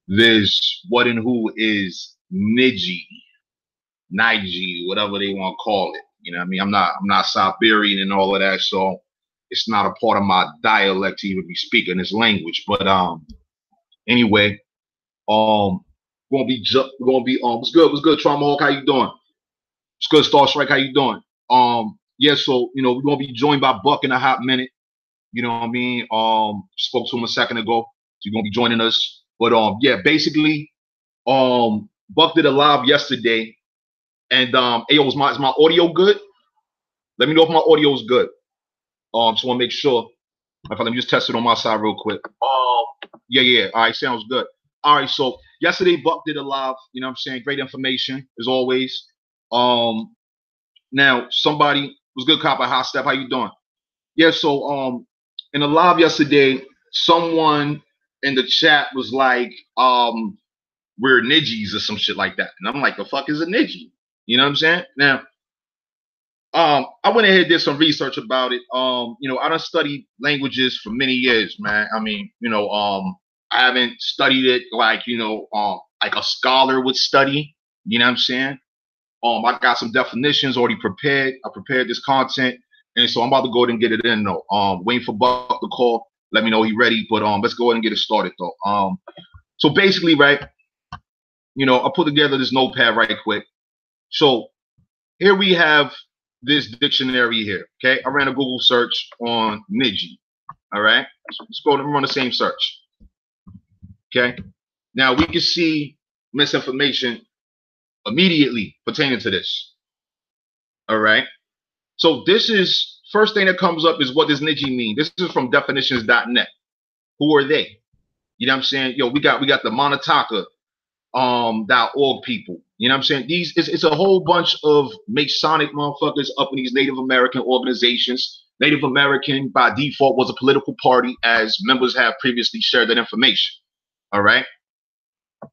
there's what and who is niiji, whatever they want to call it. You know what I mean? I'm not Siberian and all of that, so it's not a part of my dialect to even be speaking this language. But anyway, what's good, Trauma Hawk, how you doing? It's good, Star Strike, how you doing? Yeah, so we're gonna be joined by Buck in a hot minute. You know what I mean? Spoke to him a second ago. So you're gonna be joining us. But yeah, basically, Buck did a live yesterday, and hey, is my audio good? Let me know if my audio is good. Just want to make sure. Let me just test it on my side real quick. Yeah. All right, sounds good. All right, so yesterday Buck did a live. You know what I'm saying? Great information as always. Now somebody was good, cop a hot step. How you doing? Yeah, so in the live yesterday, someone in the chat was like, we're nijis or some shit like that. And I'm like, the fuck is a niji? You know what I'm saying? Now, I went ahead and did some research about it. I done studied languages for many years, man. I mean, I haven't studied it like a scholar would study. You know what I'm saying? I got some definitions already prepared. I prepared this content, and so I'm about to go ahead and get it in though. Waiting for Buck to call. Let me know he ready. But let's go ahead and get it started though. So basically, right, I put together this notepad right quick. So here we have this dictionary here. Okay, I ran a Google search on niiji. All right, so let's go and run the same search. Okay, now we can see misinformation immediately pertaining to this. All right, so this is first thing that comes up is what does niiji mean? This is from definitions.net. Who are they? You know what I'm saying? We got the Monotaka .org people. You know what I'm saying? It's a whole bunch of Masonic motherfuckers up in these Native American organizations. Native American by default was a political party, as members have previously shared that information. All right.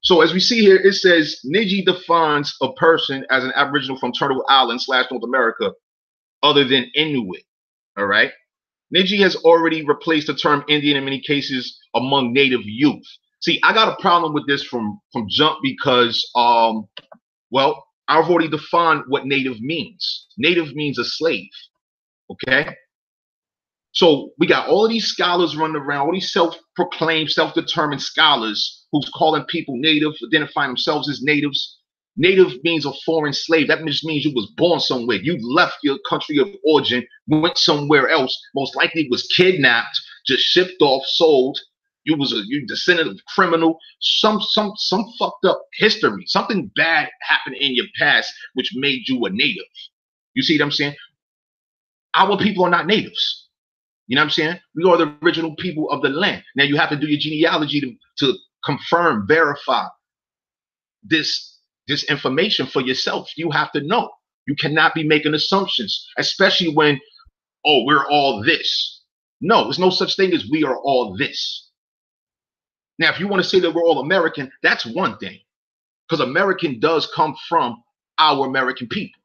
So as we see here, it says niiji defines a person as an Aboriginal from Turtle Island / North America, other than Inuit. All right. Niiji has already replaced the term Indian in many cases among Native youth. See, I got a problem with this from jump because, well, I've already defined what Native means. Native means a slave. Okay. So we got all of these scholars running around, all these self-proclaimed, self-determined scholars who's calling people Native, identifying themselves as natives. Native means a foreign slave. That just means you was born somewhere. You left your country of origin, went somewhere else. Most likely was kidnapped, just shipped off, sold. You descendant of criminal. Some fucked up history. Something bad happened in your past, which made you a native. You see what I'm saying? Our people are not natives. You know what I'm saying? We are the original people of the land. Now you have to do your genealogy to confirm, verify this information for yourself. You have to know. You cannot be making assumptions, especially when, oh, we're all this. No, there's no such thing as we are all this. Now, if you want to say that we're all American, that's one thing, because American does come from our American people.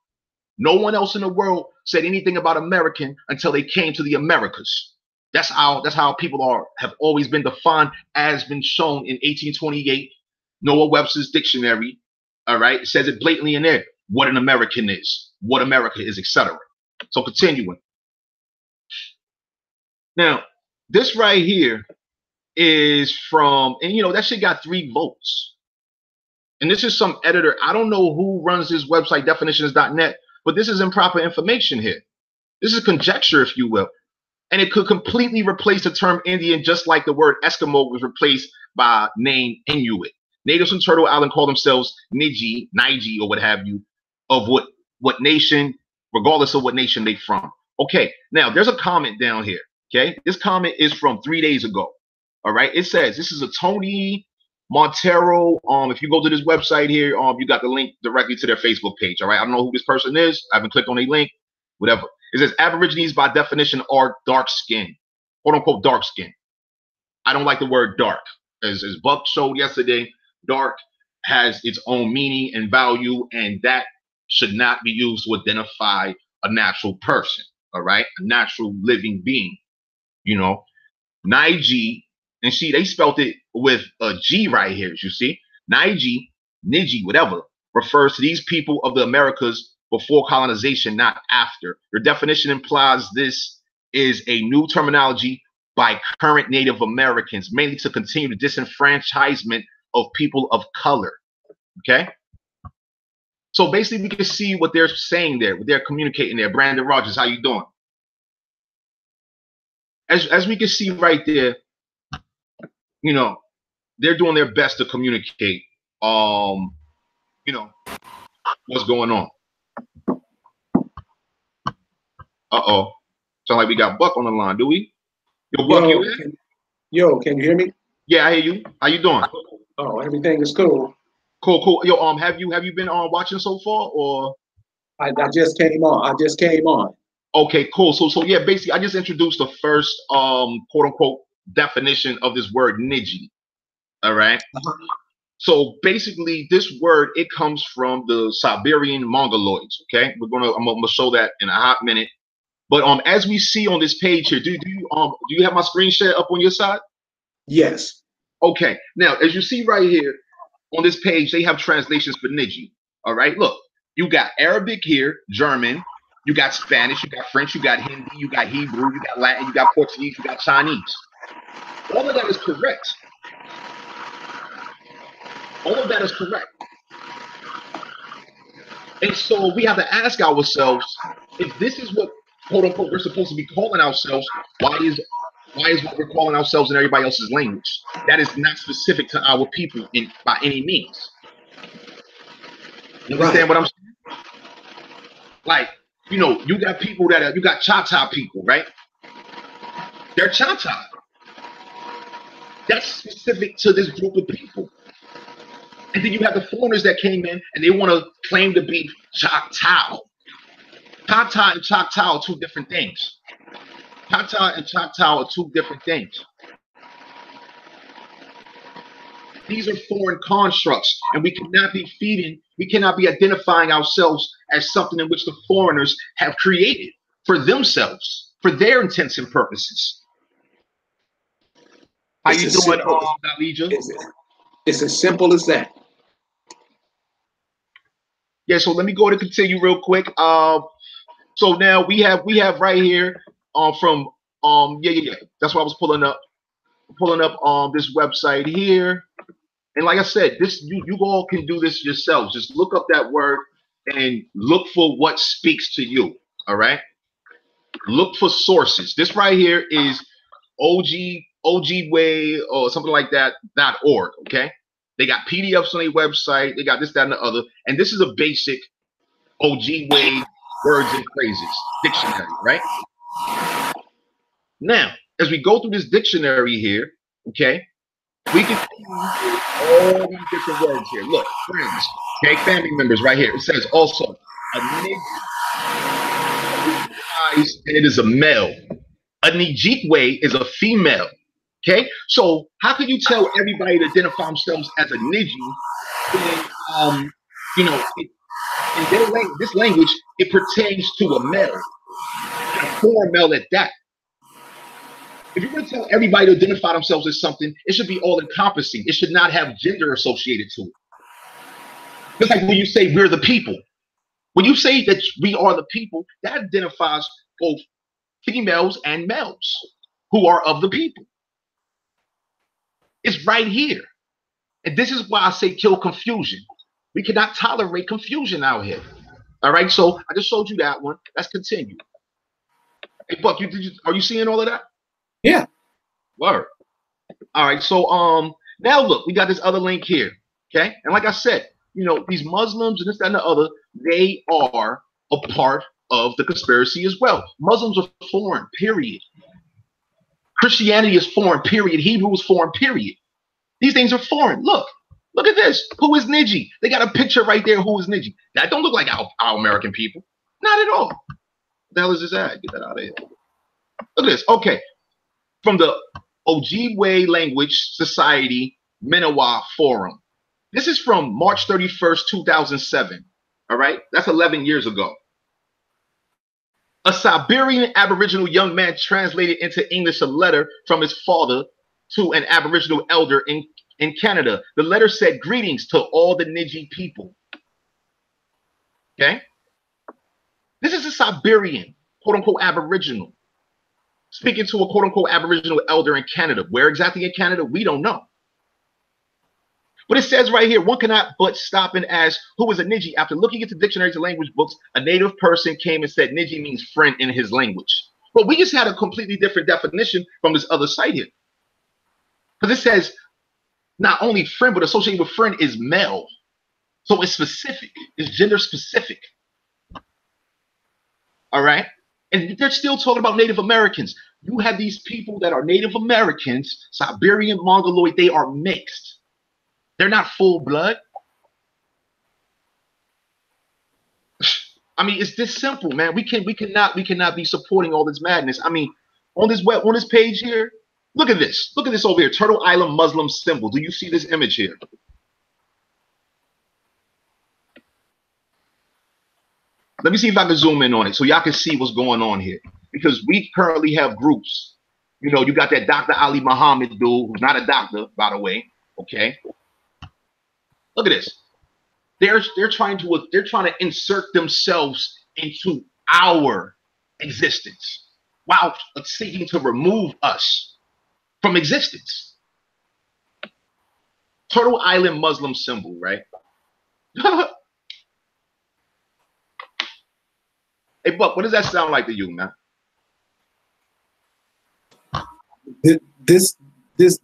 No one else in the world said anything about American until they came to the Americas. That's how people have always been defined, as been shown in 1828, Noah Webster's dictionary. All right, it says it blatantly in there what an American is, what America is, etc. So continuing. Now, this right here is from, and that shit got 3 votes. And this is some editor. I don't know who runs this website, definitions.net, but this is improper information here. This is conjecture, if you will. And it could completely replace the term Indian, just like the word Eskimo was replaced by name Inuit. Natives from Turtle Island call themselves niiji, or what have you, of what nation, regardless of what nation they from. Okay, now there's a comment down here. Okay, this comment is from 3 days ago. All right, it says, this is a Tony Montero. If you go to this website here, you got the link directly to their Facebook page. All right, I don't know who this person is. I haven't clicked on a link, whatever. It says Aborigines by definition are dark skin, quote unquote dark skin. I don't like the word dark. As Buck showed yesterday, dark has its own meaning and value, and that should not be used to identify a natural person. All right, a natural living being. Niiji, and they spelled it with a G right here, as you see. Niiji, whatever, refers to these people of the Americas before colonization, not after. Your definition implies this is a new terminology by current Native Americans, mainly to continue the disenfranchisement of people of color. Okay? So basically, we can see what they're saying there, what they're communicating there. Brandon Rogers, how you doing? As we can see right there, you know, they're doing their best to communicate, you know, what's going on. Uh-oh. Sound like we got Buck on the line, do we? Yo, Buck, you there? Yo, can you hear me? Yeah, I hear you. How you doing? Oh, everything is cool. Cool. Yo, have you been watching so far, or? I just came on. Okay, cool. So yeah, basically, I just introduced the first quote unquote definition of this word niiji. All right. So basically, this word, it comes from the Siberian Mongoloids. Okay, I'm gonna show that in a hot minute. But as we see on this page here, do you have my screen share up on your side? Yes. Okay. Now, as you see right here on this page, they have translations for niiji. All right. Look, you got Arabic here, German, you got Spanish, you got French, you got Hindi, you got Hebrew, you got Latin, you got Portuguese, you got Chinese. All of that is correct. All of that is correct. And so we have to ask ourselves, if this is what quote unquote we're supposed to be calling ourselves, why is what we're calling ourselves in everybody else's language? That is not specific to our people by any means. You understand what I'm saying? Like, you know, you got people you got Chata people, right? They're Chata. That's specific to this group of people. And then you have the foreigners that came in and they want to claim to be Choctaw. Choctaw and Choctaw are two different things. Choctaw and Choctaw are two different things. These are foreign constructs, and we cannot be identifying ourselves as something in which the foreigners have created for themselves, for their intents and purposes. How you doing, Dalija? It's as simple as that. Yeah, so let me go to continue real quick. So now we have right here from yeah. That's what I was pulling up this website here. And like I said, this you all can do this yourselves. Just look up that word and look for what speaks to you. All right. Look for sources. This right here is OGWay or something like that .org. Okay. They got PDFs on their website. They got this, that, and the other. And this is a basic OGWay words and phrases dictionary, right? Now, as we go through this dictionary here, okay, we can see all these different words here. Look, friends, okay, family members right here. It says also a niiji, and it is a male. A niijikwe is a female. Okay, so how can you tell everybody to identify themselves as a niiji when, you know, in their this language, it pertains to a male, and a foreign male at that. If you're going to tell everybody to identify themselves as something, it should be all-encompassing. It should not have gender associated to it. Just like when you say we're the people. When you say that we are the people, that identifies both females and males who are of the people. It's right here. And this is why I say kill confusion. We cannot tolerate confusion out here. All right, so I just showed you that one. Let's continue. Hey, Buck, are you seeing all of that? Yeah. Word. All right, so now look, we got this other link here. Okay, and like I said, you know, these Muslims and this, that, and the other, they are a part of the conspiracy as well. Muslims are foreign, period. Christianity is foreign, period. Hebrew is foreign, period. These things are foreign. Look at this. Who is niiji? They got a picture right there. Who is niiji? That don't look like our American people. Not at all. What the hell is this at? Get that out of here. Look at this. Okay. From the Ojibwe Language Society Minowa Forum. This is from March 31st, 2007. All right. That's 11 years ago. A Siberian Aboriginal young man translated into English a letter from his father to an Aboriginal elder in Canada. The letter said, "Greetings to all the Niiji people." Okay? This is a Siberian, quote-unquote, Aboriginal, speaking to a quote-unquote Aboriginal elder in Canada. Where exactly in Canada, we don't know. But it says right here, one cannot but stop and ask, who is a Niiji? After looking into dictionaries and language books, a native person came and said Niiji means friend in his language. But we just had a completely different definition from this other site here. Because it says not only friend, but associated with friend is male. So it's specific. It's gender specific. All right? And they're still talking about Native Americans. You have these people that are Native Americans, Siberian, Mongoloid, they are mixed. They're not full blood. I mean, it's this simple, man. We cannot be supporting all this madness. I mean, on this page here, look at this. Look at this over here. Turtle Island Muslim symbol. Do you see this image here? Let me see if I can zoom in on it so y'all can see what's going on here. Because we currently have groups. You know, you got that Dr. Ali Muhammad dude, who's not a doctor, by the way. Okay. Look at this. They're trying to insert themselves into our existence while seeking to remove us from existence. Turtle Island Muslim symbol, right? Hey, Buck, what does that sound like to you, man? This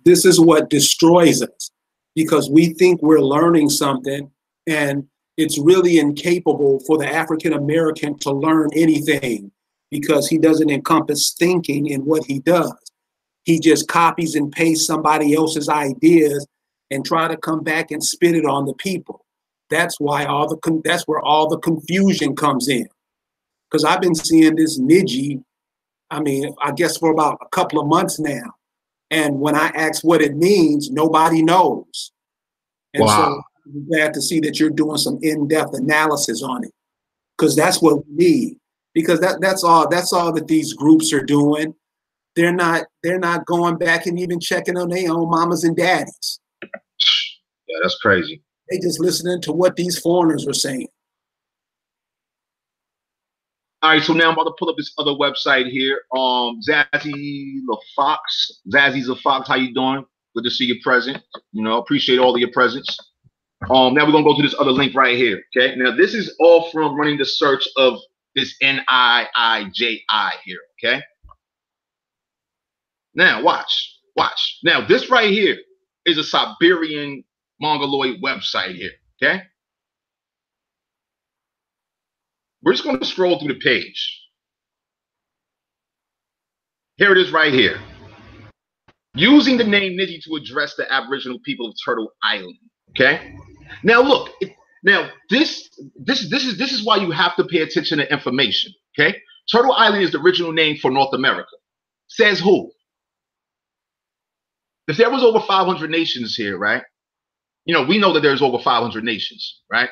is what destroys us, because we think we're learning something, and it's really incapable for the African American to learn anything, because he doesn't encompass thinking in what he does. He just copies and pastes somebody else's ideas and try to come back and spit it on the people. That's why that's where all the confusion comes in. Because I've been seeing this niiji, I mean, I guess for about a couple of months now. And when I ask what it means, nobody knows. And so I'm glad to see that you're doing some in-depth analysis on it, because that's what we need. Because that's all that these groups are doing. They're not going back and even checking on their own mamas and daddies. Yeah, that's crazy. They just listening to what these foreigners are saying. All right, so now I'm about to pull up this other website here. Zazzy LaFox. Zazzy LaFox, how you doing? Good to see you present. You know, appreciate all of your presence. Now we're gonna go to this other link right here. Okay. Now this is all from running the search of this NIIJI here. Okay. Now watch. Now this right here is a Siberian Mongoloid website here. Okay. We're just going to scroll through the page. Here it is right here. Using the name Niiji to address the Aboriginal people of Turtle Island. Okay. Now look. Now this is why you have to pay attention to information. Okay. Turtle Island is the original name for North America. Says who? If there was over 500 nations here, right? You know, we know that there's over 500 nations, right?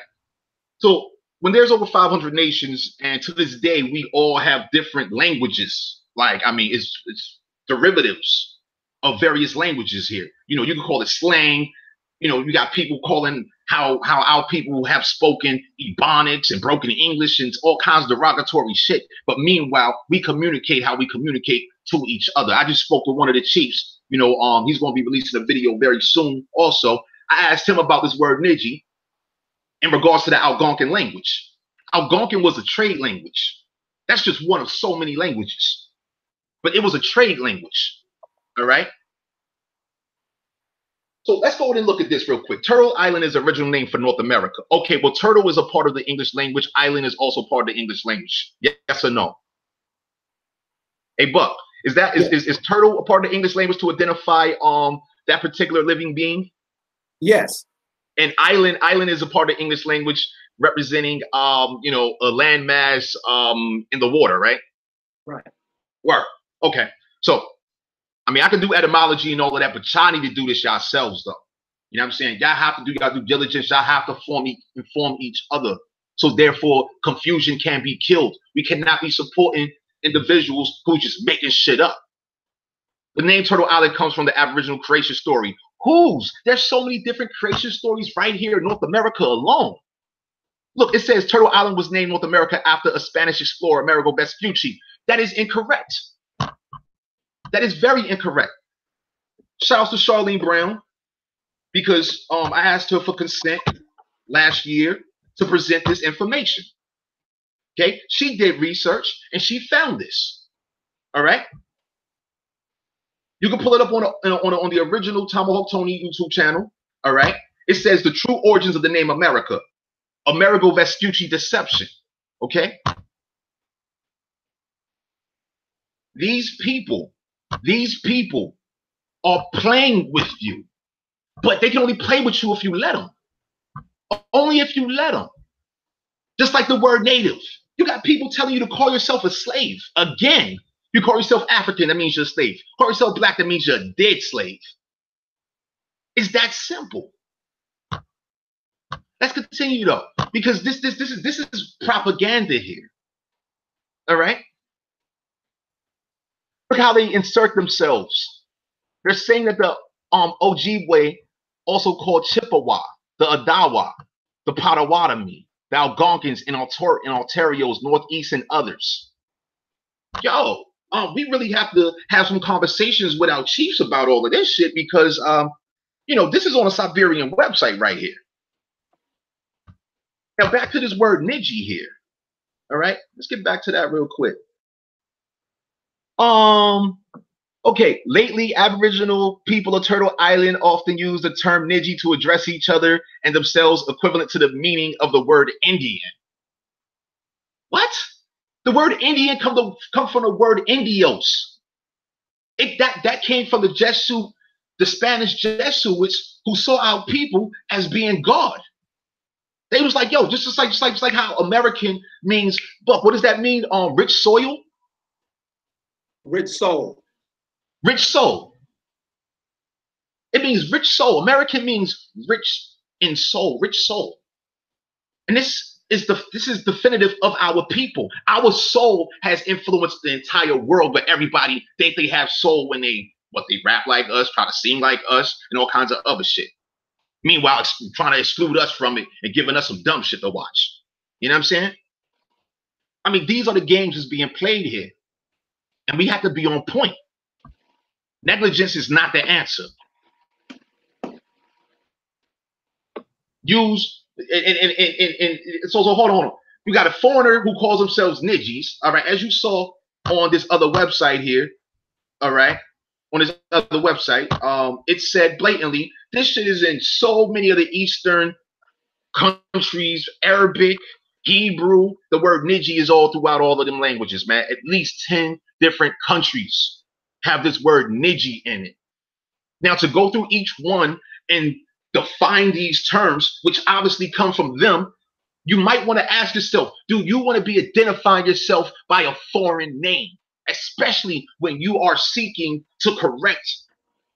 So when there's over 500 nations, and to this day, we all have different languages. Like, I mean, it's derivatives of various languages here. You know, you can call it slang. You know, you got people calling how our people have spoken Ebonics and broken English and all kinds of derogatory shit. But meanwhile, we communicate how we communicate to each other. I just spoke to one of the chiefs. You know, he's going to be releasing a video very soon. Also, I asked him about this word Niiji in regards to the Algonquin language. Algonquin was a trade language. That's just one of so many languages. But it was a trade language. All right? So let's go ahead and look at this real quick. Turtle Island is the original name for North America. Okay, well, turtle is a part of the English language. Island is also part of the English language. Yes or no? Hey, Buck, is turtle a part of the English language to identify that particular living being? Yes. And island is a part of the English language representing you know, a landmass in the water, right? Right. Work. Okay. So I mean, I can do etymology and all of that, but y'all need to do this yourselves, though. You know what I'm saying? Y'all have to do y'all due diligence. Y'all have to inform each other. So therefore, confusion can be killed. We cannot be supporting individuals who just making shit up. The name Turtle Island comes from the Aboriginal creation story. Whose? There's so many different creation stories right here in North America alone. Look, it says Turtle Island was named North America after a Spanish explorer, Amerigo Vespucci. That is incorrect. That is very incorrect. Shout out to Charlene Brown, because I asked her for consent last year to present this information. Okay, she did research and she found this. All right, you can pull it up on the original Tomahawk Tony YouTube channel. All right, it says the true origins of the name America, Amerigo Vespucci deception. Okay, these people are playing with you, but they can only play with you if you let them. Only if you let them. Just like the word native. You got people telling you to call yourself a slave. Again, you call yourself African, that means you're a slave. Call yourself black, that means you're a dead slave. It's that simple. Let's continue though, because this is propaganda here. All right? Look how they insert themselves. They're saying that the Ojibwe, also called Chippewa, the Adawa, the Potawatomi, the Algonquins in Ontario's Northeast and others. Yo, we really have to have some conversations with our chiefs about all of this shit, because, you know, this is on a Siberian website right here. Now back to this word niiji here. All right, let's get back to that real quick. Okay, lately, Aboriginal people of Turtle Island often use the term niiji to address each other and themselves, equivalent to the meaning of the word Indian. What? The word Indian come from the word Indios. That came from the Spanish Jesuits, who saw our people as being God. They was like, yo, just like how American means, but what does that mean? Rich soil? Rich soul. Rich soul. It means rich soul. American means rich in soul, rich soul. And this is definitive of our people. Our soul has influenced the entire world, but everybody think they have soul when they rap like us, try to sing like us, and all kinds of other shit. Meanwhile, trying to exclude us from it and giving us some dumb shit to watch. You know what I'm saying? I mean, these are the games that's being played here. And we have to be on point. Negligence is not the answer. So hold on. You got a foreigner who calls themselves Nijis, all right, as you saw on this other website here, all right, on this other website, it said blatantly, this shit is in so many of the Eastern countries, Arabic, Hebrew. The word Niji is all throughout all of them languages, man. At least 10 different countries have this word Niji in it. Now, to go through each one and define these terms, which obviously come from them, you might want to ask yourself, do you want to be identifying yourself by a foreign name, especially when you are seeking to correct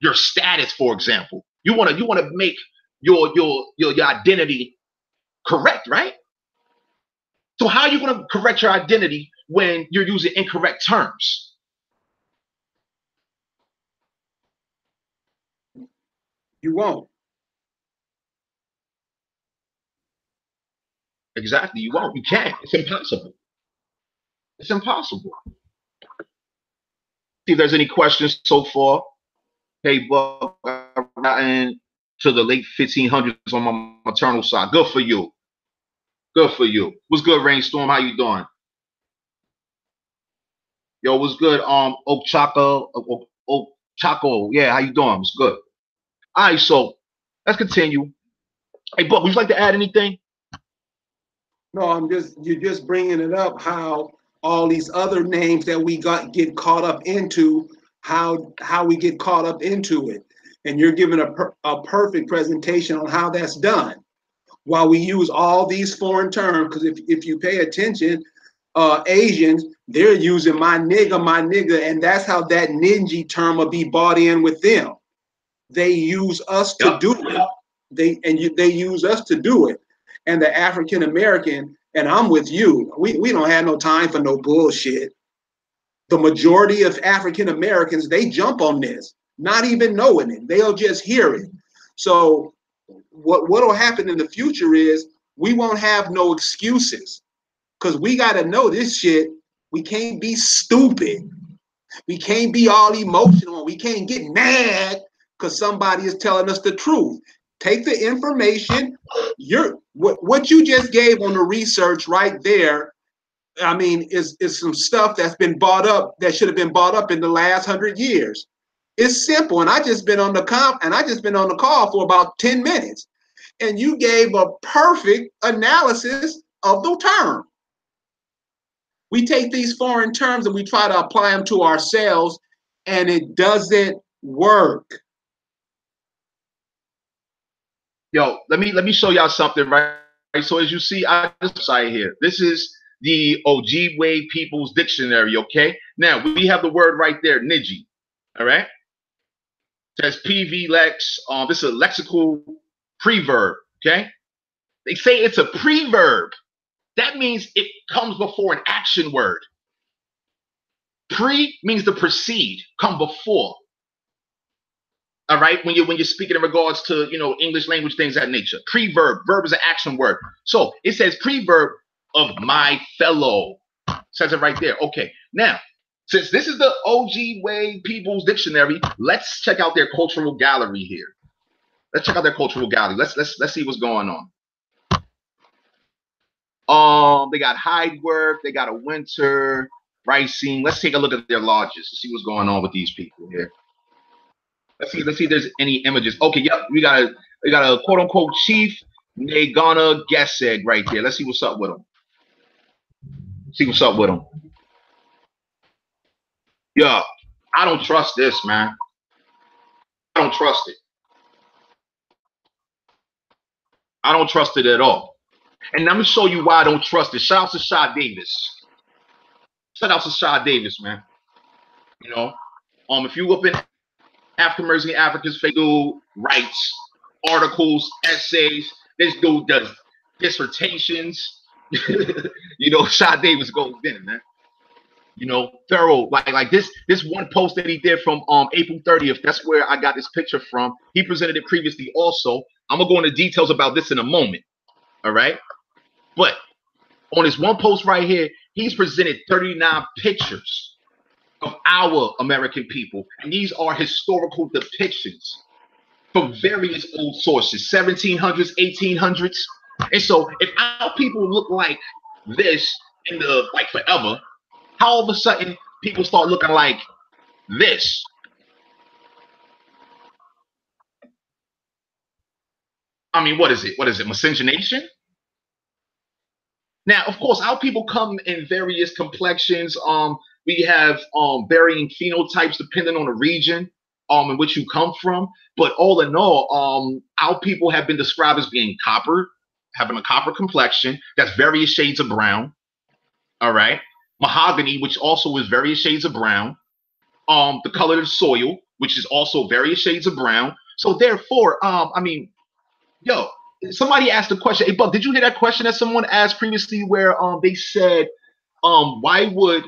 your status, for example? You want to make your identity correct, right? So how are you going to correct your identity when you're using incorrect terms? You won't. Exactly, you won't. You can't. It's impossible. It's impossible. See if there's any questions so far. Hey, Buck, I've gotten to the late 1500s on my maternal side. Good for you. Good for you. What's good, Rainstorm? How you doing? Yo, what's good? Oak Chaco. Yeah, how you doing? What's good? All right, so let's continue. Hey, Buck, would you like to add anything? No, you're just bringing it up, how all these other names that we get caught up into, how we get caught up into it. And you're giving a perfect presentation on how that's done. While we use all these foreign terms, because if you pay attention, Asians, they're using my nigga, and that's how that ninja term will be bought in with them. They use us to do it. They use us to do it. And the African American, and I'm with you, we don't have no time for no bullshit. the majority of African Americans, they jump on this, not even knowing it. They'll just hear it. So what will happen in the future is we won't have no excuses, because we got to know this shit. We can't be stupid. We can't be all emotional. We can't get mad because somebody is telling us the truth. Take the information. What you just gave on the research right there, I mean, is some stuff that's been bought up that should have been bought up in the last 100 years. It's simple, and I just been on the call for about 10 minutes, and you gave a perfect analysis of the term. We take these foreign terms and we try to apply them to ourselves, and it doesn't work. Yo, let me show y'all something, right? So as you see, I just side here. This is the Ojibwe People's Dictionary, okay? Now, we have the word right there, niiji, all right? It says PV Lex. This is a lexical preverb, okay? They say it's a preverb. That means it comes before an action word. Pre means to precede, come before. All right, when you're speaking in regards to, you know, English language, things of that nature. Preverb, verb is an action word. So it says preverb of my fellow. Says it right there. Okay, now since this is the Ojibwe People's Dictionary, let's check out their cultural gallery here. Let's check out their cultural gallery. Let's see what's going on. They got hide work. They got a winter ricing. Let's take a look at their lodges to see what's going on with these people here. Let's see if there's any images. Okay, yep, we got a quote unquote chief Negana Geseg right there. Let's see what's up with him. Yeah, I don't trust this, man. I don't trust it. I don't trust it at all. And I'm gonna show you why I don't trust it. Shout out to Shad Davis. Shout out to Shad Davis, man. You know, if you look in African American Africans, they do writes articles, essays. This dude does dissertations. You know, Shad Davis goes in, man. You know, thorough. Like this one post that he did from April 30th. That's where I got this picture from. He presented it previously also. I'm gonna go into details about this in a moment. All right. But on this one post right here, he's presented 39 pictures of our American people. And these are historical depictions from various old sources, 1700s, 1800s. And so if our people look like this in the, like, forever, how all of a sudden people start looking like this? I mean, what is it? Miscegenation? Now, of course, our people come in various complexions. We have varying phenotypes depending on the region in which you come from. But all in all, our people have been described as being copper, having a copper complexion. That's various shades of brown. All right. Mahogany, which also is various shades of brown. The color of the soil, which is also various shades of brown. So therefore, I mean, yo, somebody asked a question. Hey, Buck, did you hear that question that someone asked previously where they said, why would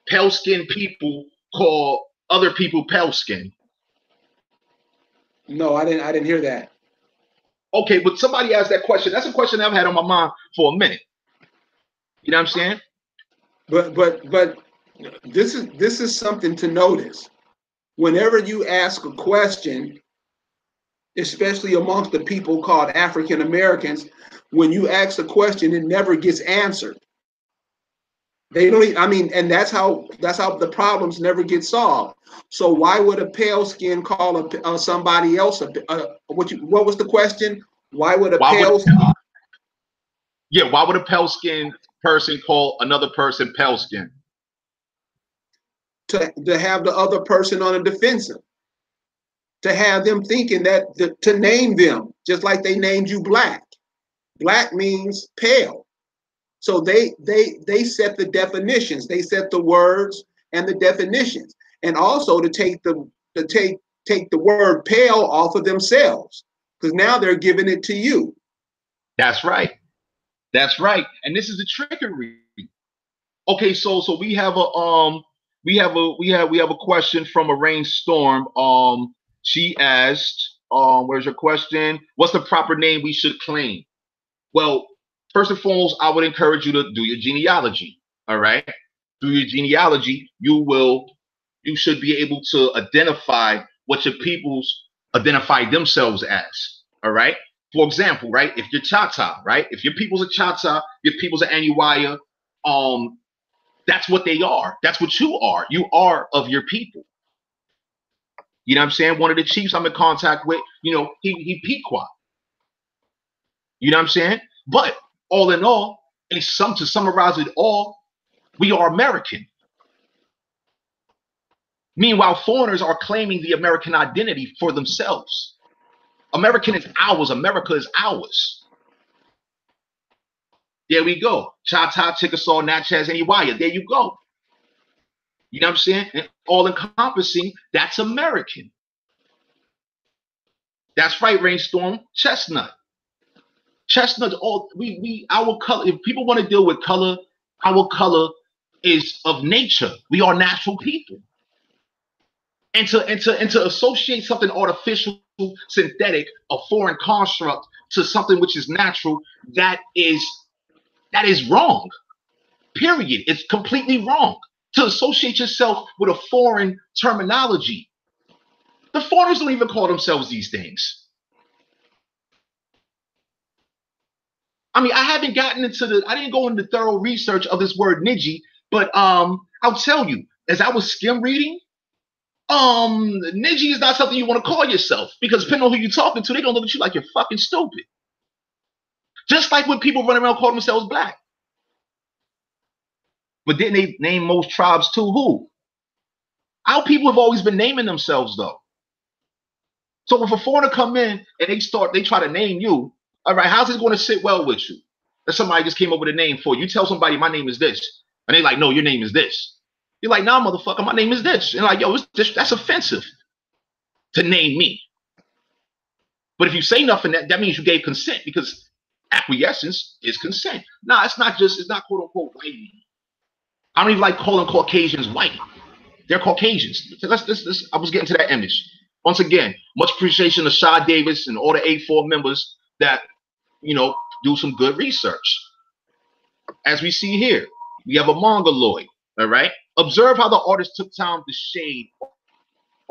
pale skinned people call other people pale skin? No, I didn't hear that. Okay, but somebody asked that question. That's a question I've had on my mind for a minute. You know what I'm saying? But this is something to notice. Whenever you ask a question, especially amongst the people called African Americans, when you ask a question, it never gets answered. They don't. I mean, and that's how the problems never get solved. So why would a pale skin call somebody else what was the question? Why would a pale skin? Yeah, why would a pale skin person call another person pale skin? To have the other person on a defensive. To have them thinking that to name them just like they named you black. Black means pale. So they set the definitions. They set the words and the definitions, and also to take the word pale off of themselves, because now they're giving it to you. That's right. That's right. And this is the trickery. Okay, so we have a question from a rainstorm. She asked, where's your question? What's the proper name we should claim? Well, first and foremost, I would encourage you to do your genealogy. All right, through your genealogy, you should be able to identify what your peoples identify themselves as. All right. For example, right, if you're Chata, right, if your people's a Chata, your people's an Anuaya, that's what they are. That's what you are. You are of your people. You know what I'm saying? One of the chiefs I'm in contact with, you know, he Pequot. You know what I'm saying? But all in all, to summarize it all, we are American. Meanwhile, foreigners are claiming the American identity for themselves. American is ours. America is ours. There we go. Chata, Chickasaw, Natchez, Aniwaya. There you go. You know what I'm saying? And all encompassing, that's American. That's right, Rainstorm. Chestnut. Chestnut, our color, if people want to deal with color, our color is of nature. We are natural people. And to associate something artificial, synthetic, a foreign construct to something which is natural, that is wrong. Period. It's completely wrong to associate yourself with a foreign terminology. The foreigners don't even call themselves these things. I mean, I didn't go into thorough research of this word niiji, but I'll tell you, as I was skim reading, niiji is not something you want to call yourself, because depending on who you're talking to, they're gonna look at you like you're fucking stupid. Just like when people run around calling themselves black. But didn't they name most tribes too? Who? Our people have always been naming themselves though. So if a foreigner come in and they try to name you, all right, how's it going to sit well with you? That somebody just came up with a name for you. You tell somebody my name is this, and they like, no, your name is this. You're like, nah, motherfucker, my name is this. And like, yo, that's offensive to name me. But if you say nothing, that means you gave consent, because acquiescence is consent. Nah, it's not quote unquote white. I don't even like calling Caucasians white. They're Caucasians. I was getting to that image. Once again, much appreciation to Shad Davis and all the A4 members that, you know, do some good research. As we see here, we have a mongoloid, all right? Observe how the artist took time to shade,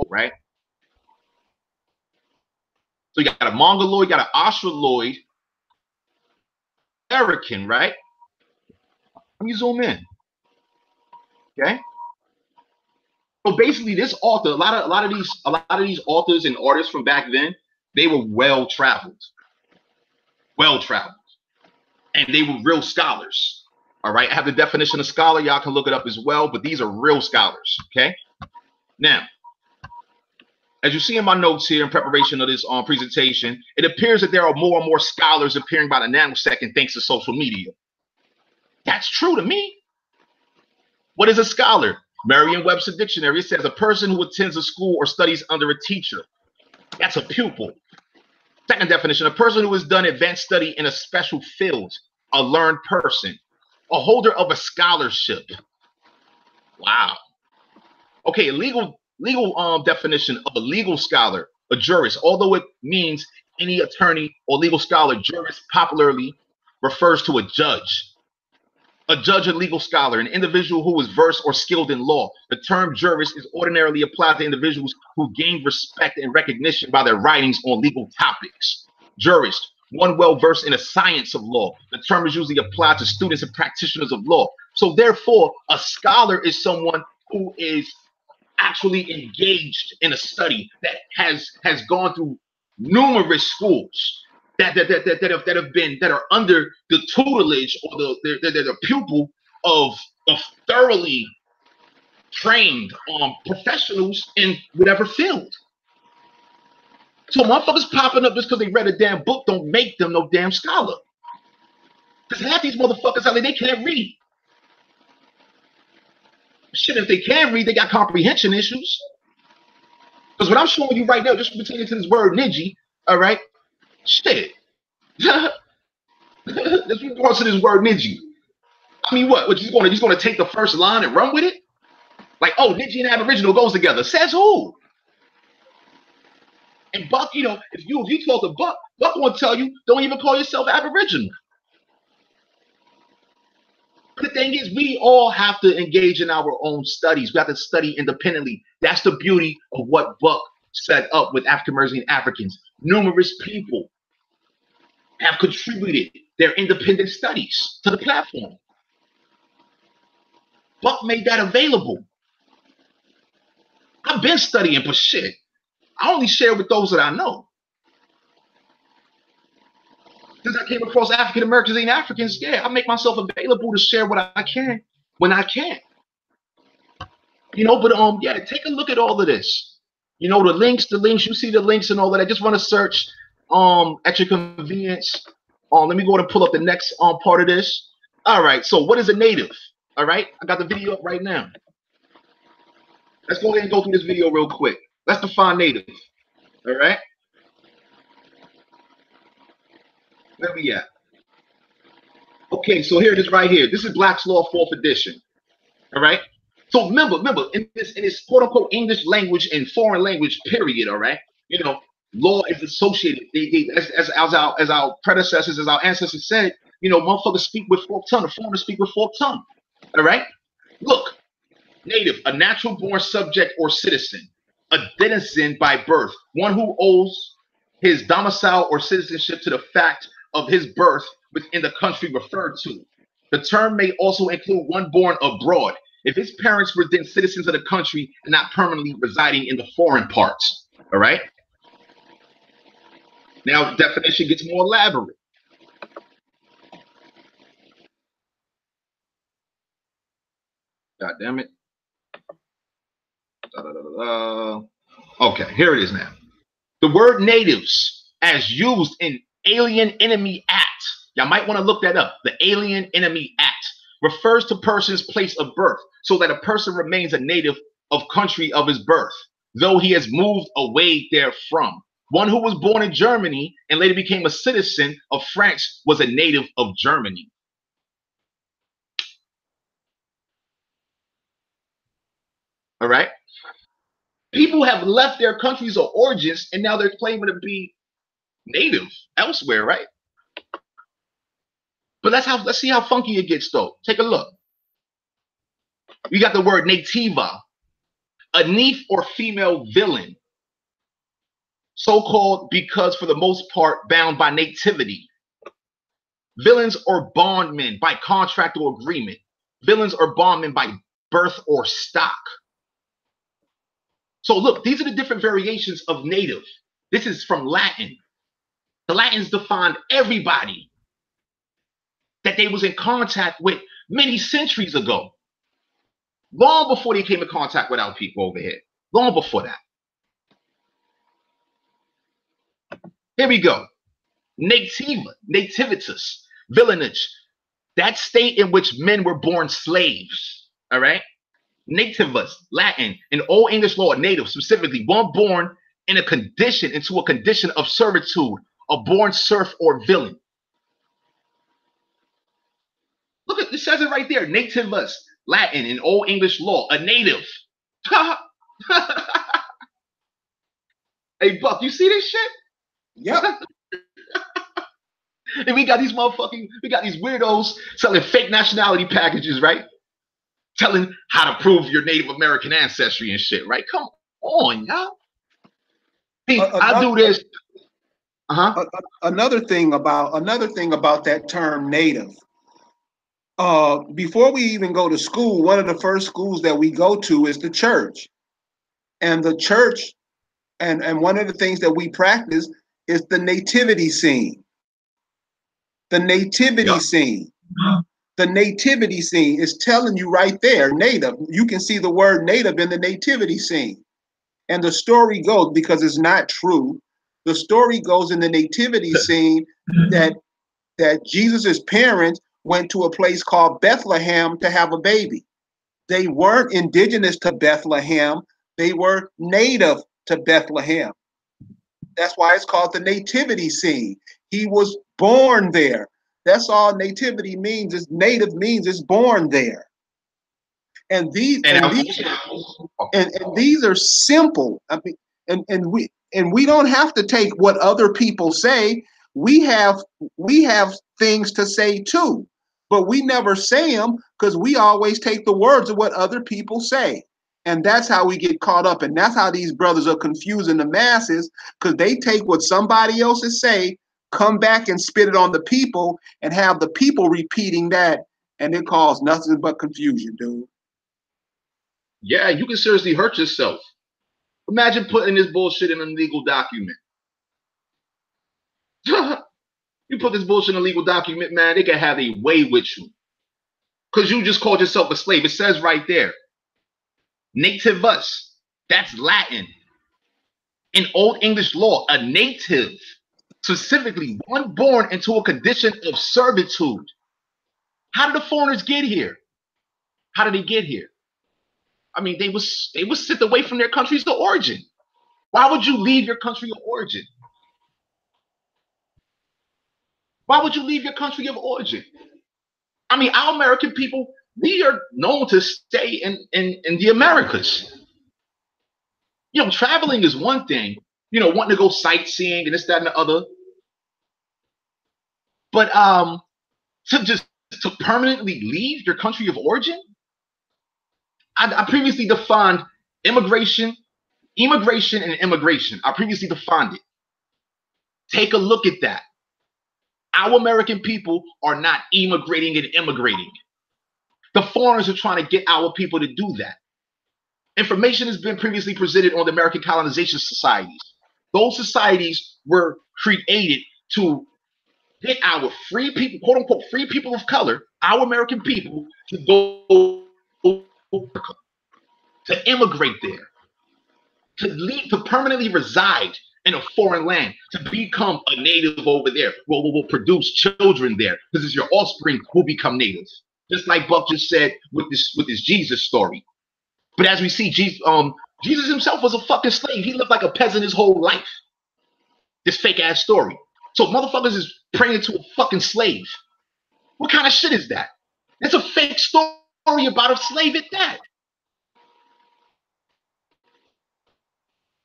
right? So you got a mongoloid, you got an australoid, American, right? Let me zoom in. Okay. So basically, this author, a lot of these authors and artists from back then, they were well traveled, and they were real scholars. All right, I have the definition of scholar. Y'all can look it up as well, but these are real scholars. Okay. Now, as you see in my notes here in preparation of this presentation, it appears that there are more and more scholars appearing by the nanosecond thanks to social media. That's true to me. What is a scholar? Merriam-Webster Dictionary, it says a person who attends a school or studies under a teacher. That's a pupil. Second definition, a person who has done advanced study in a special field, a learned person, a holder of a scholarship. Wow. Okay, legal definition of a legal scholar, a jurist, although it means any attorney or legal scholar, jurist popularly refers to a judge. A judge or legal scholar, an individual who is versed or skilled in law. The term jurist is ordinarily applied to individuals who gain respect and recognition by their writings on legal topics. Jurist, one well versed in the science of law. The term is usually applied to students and practitioners of law. So therefore, a scholar is someone who is actually engaged in a study that has gone through numerous schools. That are under the tutelage or they're the pupil of thoroughly trained professionals in whatever field. So motherfuckers popping up just because they read a damn book don't make them no damn scholar. Because half these motherfuckers out there, they can't read. Shit, if they can read, they got comprehension issues. Because what I'm showing you right now, just pertaining to this word niiji, all right? Shit. Let's regards to this word niiji. I mean, what you gonna take the first line and run with it? Like, oh, niiji and Aboriginal goes together. Says who? And Buck, you know, if you talk to Buck, Buck won't tell you, don't even call yourself Aboriginal. But the thing is, we all have to engage in our own studies. We have to study independently. That's the beauty of what Buck set up with African American Africans. Numerous people have contributed their independent studies to the platform. Buck made that available. I've been studying, but shit, I only share with those that I know. Since I came across African Americans and Africans, yeah, I make myself available to share what I can when I can. You know, but yeah, take a look at all of this. You know, the links, you see the links and all that. I just want to search at your convenience. Let me go and pull up the next part of this. All right, so what is a native? All right, I got the video up right now. Let's go ahead and go through this video real quick. Let's define native. All right. Where we at? Okay, so here it is right here. This is Black's Law 4th edition. All right. So remember, in this quote unquote English language and foreign language period, all right, you know, law is associated. As our predecessors, as our ancestors said, you know, motherfuckers speak with forked tongue, the foreigners speak with forked tongue. All right. Look, native, a natural born subject or citizen, a denizen by birth, one who owes his domicile or citizenship to the fact of his birth within the country referred to. The term may also include one born abroad, if his parents were then citizens of the country and not permanently residing in the foreign parts. All right. Now the definition gets more elaborate. God damn it. Okay, here it is now. The word natives, as used in Alien Enemy Act, y'all might want to look that up. The Alien Enemy Act refers to person's place of birth, so that a person remains a native of country of his birth, though he has moved away therefrom. One who was born in Germany and later became a citizen of France was a native of Germany. All right. People have left their countries of origins and now they're claiming to be native elsewhere, right? But let's see how funky it gets though. Take a look. We got the word nativa, a nymph or female villain, so-called because for the most part bound by nativity. Villains or bondmen by contract or agreement. Villains or bondmen by birth or stock. So look, these are the different variations of native. This is from Latin. The Latins defined everybody that they was in contact with many centuries ago. Long before they came in contact with our people over here. Long before that. Here we go. Nativa, nativitas, villanage. That state in which men were born slaves. All right. Nativus, Latin, in Old English law, native specifically, one born into a condition of servitude, a born serf or villain. Look at, it says it right there, nativus, Latin, in Old English law, a native. Hey, Buck, you see this shit? Yep. And we got these weirdos selling fake nationality packages, right? Telling how to prove your Native American ancestry and shit, right? Come on, y'all. I do this. Another thing about that term native. Before we even go to school, one of the first schools that we go to is the church. And the church, and one of the things that we practice is the nativity scene. The nativity scene. The nativity scene is telling you right there, native. You can see the word native in the nativity scene. And the story goes, because it's not true, the story goes in the nativity scene that Jesus's parents went to a place called Bethlehem to have a baby. They weren't indigenous to Bethlehem. They were native to Bethlehem. That's why it's called the nativity scene. He was born there. That's all nativity means. Is native means it's born there. And these and these are simple. I mean, and we don't have to take what other people say. We have things to say too, but we never say them because we always take the words of what other people say. And that's how we get caught up. And that's how these brothers are confusing the masses, because they take what somebody else is say, come back and spit it on the people, and have the people repeating that, and it causes nothing but confusion, dude. Yeah, you can seriously hurt yourself. Imagine putting this bullshit in a legal document. You put this bullshit in a legal document, man, they can have a way with you. Because you just called yourself a slave. It says right there, nativus. That's Latin. In Old English law, a native, specifically one born into a condition of servitude. How did the foreigners get here? How did they get here? I mean, they was sent away from their countries of origin. Why would you leave your country of origin? Why would you leave your country of origin? I mean, our American people, we are known to stay in the Americas. You know, traveling is one thing, you know, wanting to go sightseeing and this, that, and the other. But to permanently leave your country of origin? I previously defined immigration and immigration. I previously defined it. Take a look at that. Our American people are not immigrating and immigrating. The foreigners are trying to get our people to do that. Information has been previously presented on the American colonization societies. Those societies were created to get our free people, quote unquote, free people of color, our American people, to go to immigrate there, to leave, to permanently reside in a foreign land, to become a native over there. Will produce children there, because it's your offspring will become natives. Just like Buck just said with this Jesus story. But as we see, Jesus himself was a fucking slave. He lived like a peasant his whole life. This fake ass story. So motherfuckers is praying to a fucking slave. What kind of shit is that? It's a fake story about a slave at that.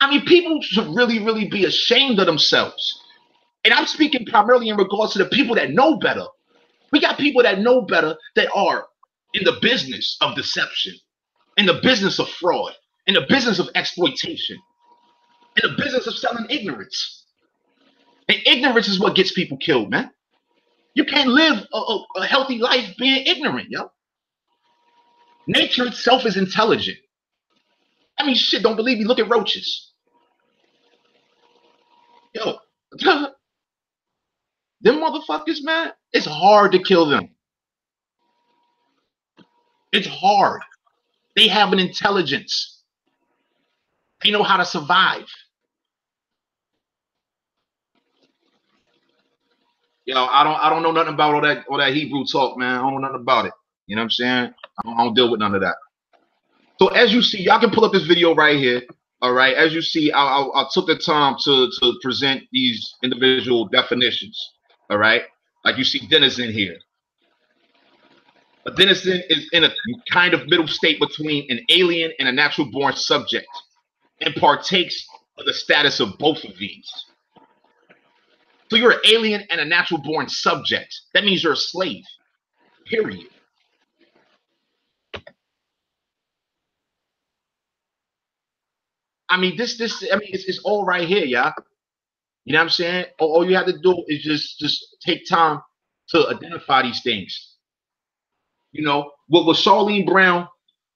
I mean, people should really, really be ashamed of themselves. And I'm speaking primarily in regards to the people that know better. We got people that know better that are in the business of deception, in the business of fraud, in the business of exploitation, in the business of selling ignorance. And ignorance is what gets people killed, man. You can't live a healthy life being ignorant, yo. Nature itself is intelligent. I mean, shit, don't believe me? Look at roaches. Yo, them motherfuckers, man, it's hard to kill them. It's hard. They have an intelligence. They know how to survive. Yo, I don't know nothing about all that Hebrew talk, man. I don't know nothing about it. You know what I'm saying? I don't deal with none of that. So as you see, y'all can pull up this video right here. All right. As you see, I took the time to present these individual definitions. All right. Like you see denizen here. A denizen is in a kind of middle state between an alien and a natural born subject and partakes of the status of both of these. So you're an alien and a natural born subject. That means you're a slave, period. I mean, it's all right here, y'all. You know what I'm saying? All you have to do is just take time to identify these things. You know, what Charlene Brown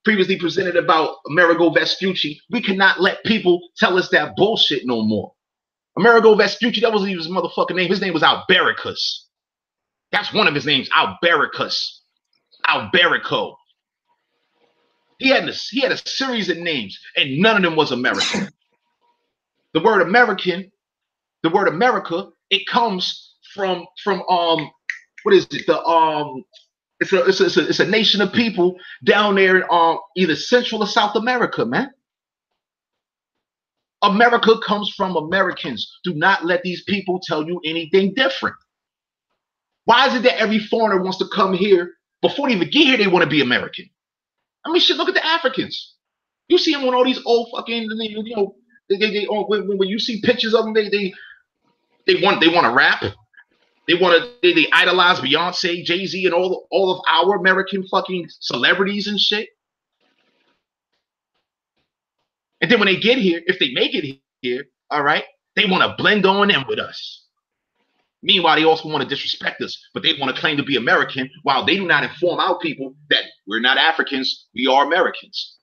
previously presented about Amerigo Vespucci, we cannot let people tell us that bullshit no more. Amerigo Vespucci, that wasn't even his motherfucking name. His name was Albericus. That's one of his names, Albericus. Alberico. He had a series of names, and none of them was American. The word American, the word America, it comes from what is it? It's a nation of people down there in either Central or South America, man. America comes from Americans. Do not let these people tell you anything different. Why is it that every foreigner wants to come here? Before they even get here, they want to be American. I mean, shit, look at the Africans. You see them on all these old fucking, you know, when you see pictures of them, they want to rap. They idolize Beyonce, Jay-Z, and all of our American fucking celebrities and shit. And then when they get here, if they make it here, all right, they want to blend on in with us. Meanwhile, they also want to disrespect us, but they want to claim to be American while they do not inform our people that we're not Africans, we are Americans.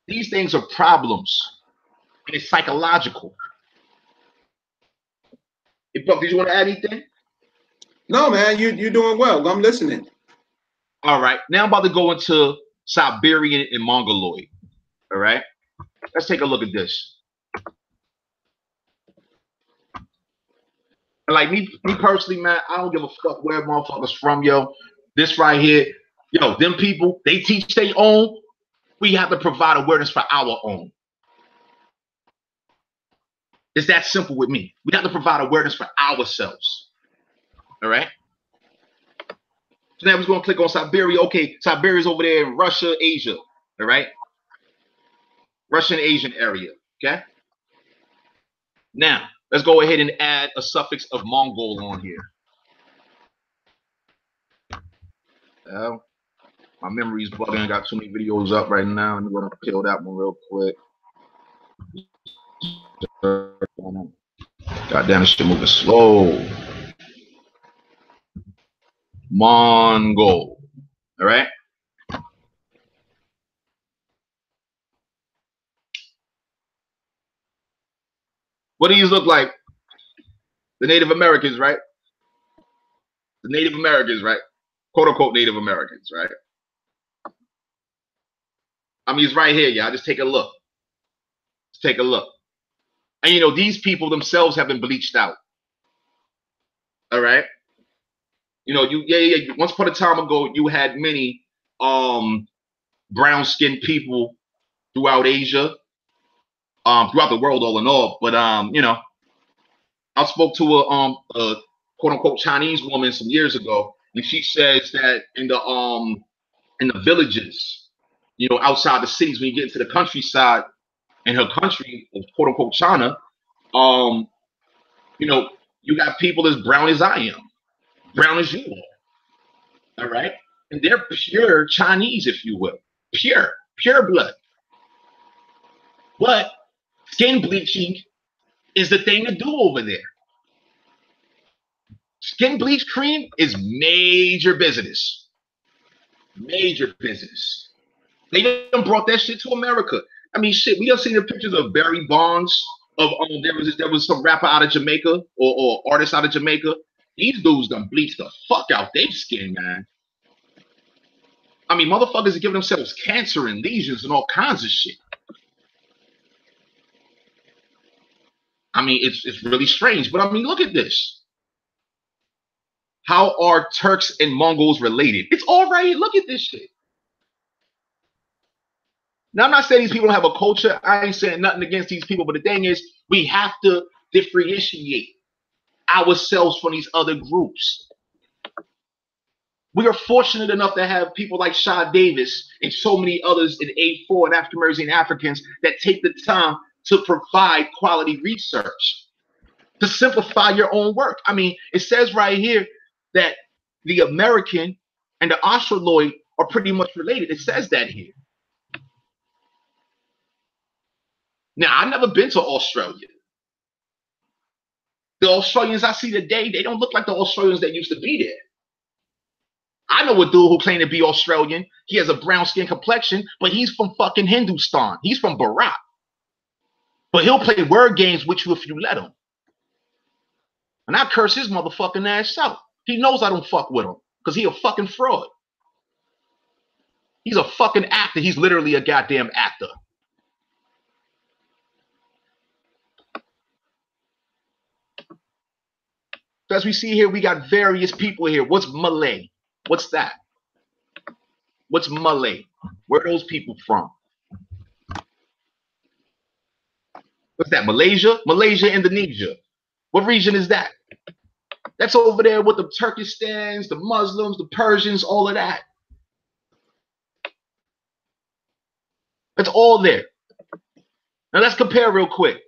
These things are problems, and it's psychological. Hey, Buck, did you want to add anything? No, man, you're doing well. I'm listening. All right, now I'm about to go into Siberian and Mongoloid. All right, let's take a look at this. Like me personally, man, I don't give a fuck where motherfuckers from, yo. This right here, yo, them people, they teach their own. We have to provide awareness for our own. It's that simple with me. We have to provide awareness for ourselves. All right. So now we're going to click on Siberia. Okay, Siberia's over there in Russia, Asia. All right. Russian Asian area. Okay. Now, let's go ahead and add a suffix of Mongol on here. My memory's bugging. I got too many videos up right now. I'm going to kill that one real quick. God damn, this shit moving slow. Mongol. All right. What do these look like? The Native Americans, right? The Native Americans, right? Quote unquote Native Americans, right? I mean, it's right here, y'all. Just take a look. Just take a look. And you know, these people themselves have been bleached out. All right. You know, once upon a time ago, you had many brown-skinned people throughout Asia, throughout the world, all in all. But you know, I spoke to a quote-unquote Chinese woman some years ago, and she says that in the villages, you know, outside the cities, when you get into the countryside in her country, quote-unquote China, you know, you got people as brown as I am, brown as you are. All right. And they're pure Chinese, if you will. Pure blood. But skin bleaching is the thing to do over there. Skin bleach cream is major business. Major business. They done brought that shit to America. I mean, shit, we done seen the pictures of Barry Bonds, of there was some rapper out of Jamaica or artist out of Jamaica. These dudes done bleached the fuck out their skin, man. I mean, motherfuckers are giving themselves cancer and lesions and all kinds of shit. I mean, it's really strange. But I mean, look at this. How are Turks and Mongols related? It's all right here. Look at this shit. Now, I'm not saying these people don't have a culture. I ain't saying nothing against these people. But the thing is, we have to differentiate ourselves from these other groups. We are fortunate enough to have people like Shad Davis and so many others in A4 and African American Africans that take the time to provide quality research, to simplify your own work. I mean, it says right here that the American and the Australoid are pretty much related. It says that here. Now, I've never been to Australia. The Australians I see today, they don't look like the Australians that used to be there. I know a dude who claimed to be Australian. He has a brown skin complexion, but he's from fucking Hindustan. He's from Bharat. But he'll play word games with you if you let him. And I curse his motherfucking ass out. He knows I don't fuck with him because he a fucking fraud. He's a fucking actor. He's literally a goddamn actor. So as we see here, we got various people here. What's Malay? What's that? What's Malay? Where are those people from? What's that? Malaysia? Malaysia, Indonesia. What region is that? That's over there with the Turkestans, the Muslims, the Persians, all of that. That's all there. Now let's compare real quick.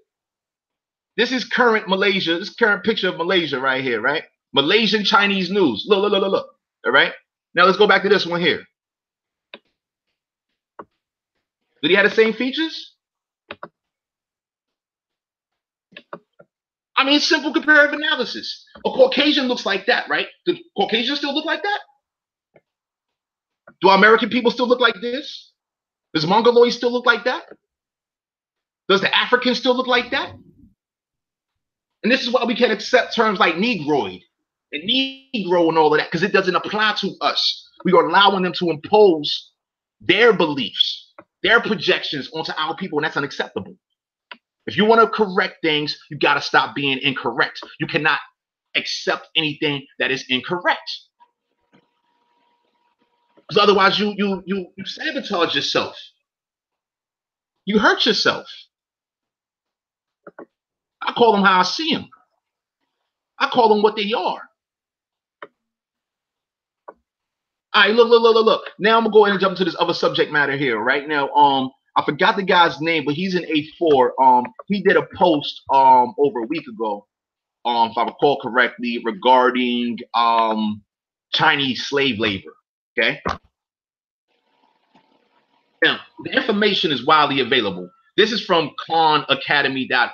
This is current Malaysia. This is current picture of Malaysia right here, right? Malaysian Chinese news. Look, look, look, look, look. All right. Now let's go back to this one here. Did he have the same features? I mean, simple comparative analysis. A Caucasian looks like that, right? Do Caucasians still look like that? Do American people still look like this? Does Mongoloid still look like that? Does the African still look like that? And this is why we can't accept terms like Negroid and Negro and all of that, because it doesn't apply to us. We are allowing them to impose their beliefs, their projections onto our people, and that's unacceptable. If you want to correct things, you got to stop being incorrect. You cannot accept anything that is incorrect. Because otherwise you sabotage yourself. You hurt yourself. I call them how I see them. I call them what they are. All right, look. Now I'm gonna go ahead and jump into this other subject matter here. Right now, I forgot the guy's name, but he's in A4. He did a post over a week ago, if I recall correctly, regarding Chinese slave labor. Okay. Now, the information is widely available. This is from khanacademy.org.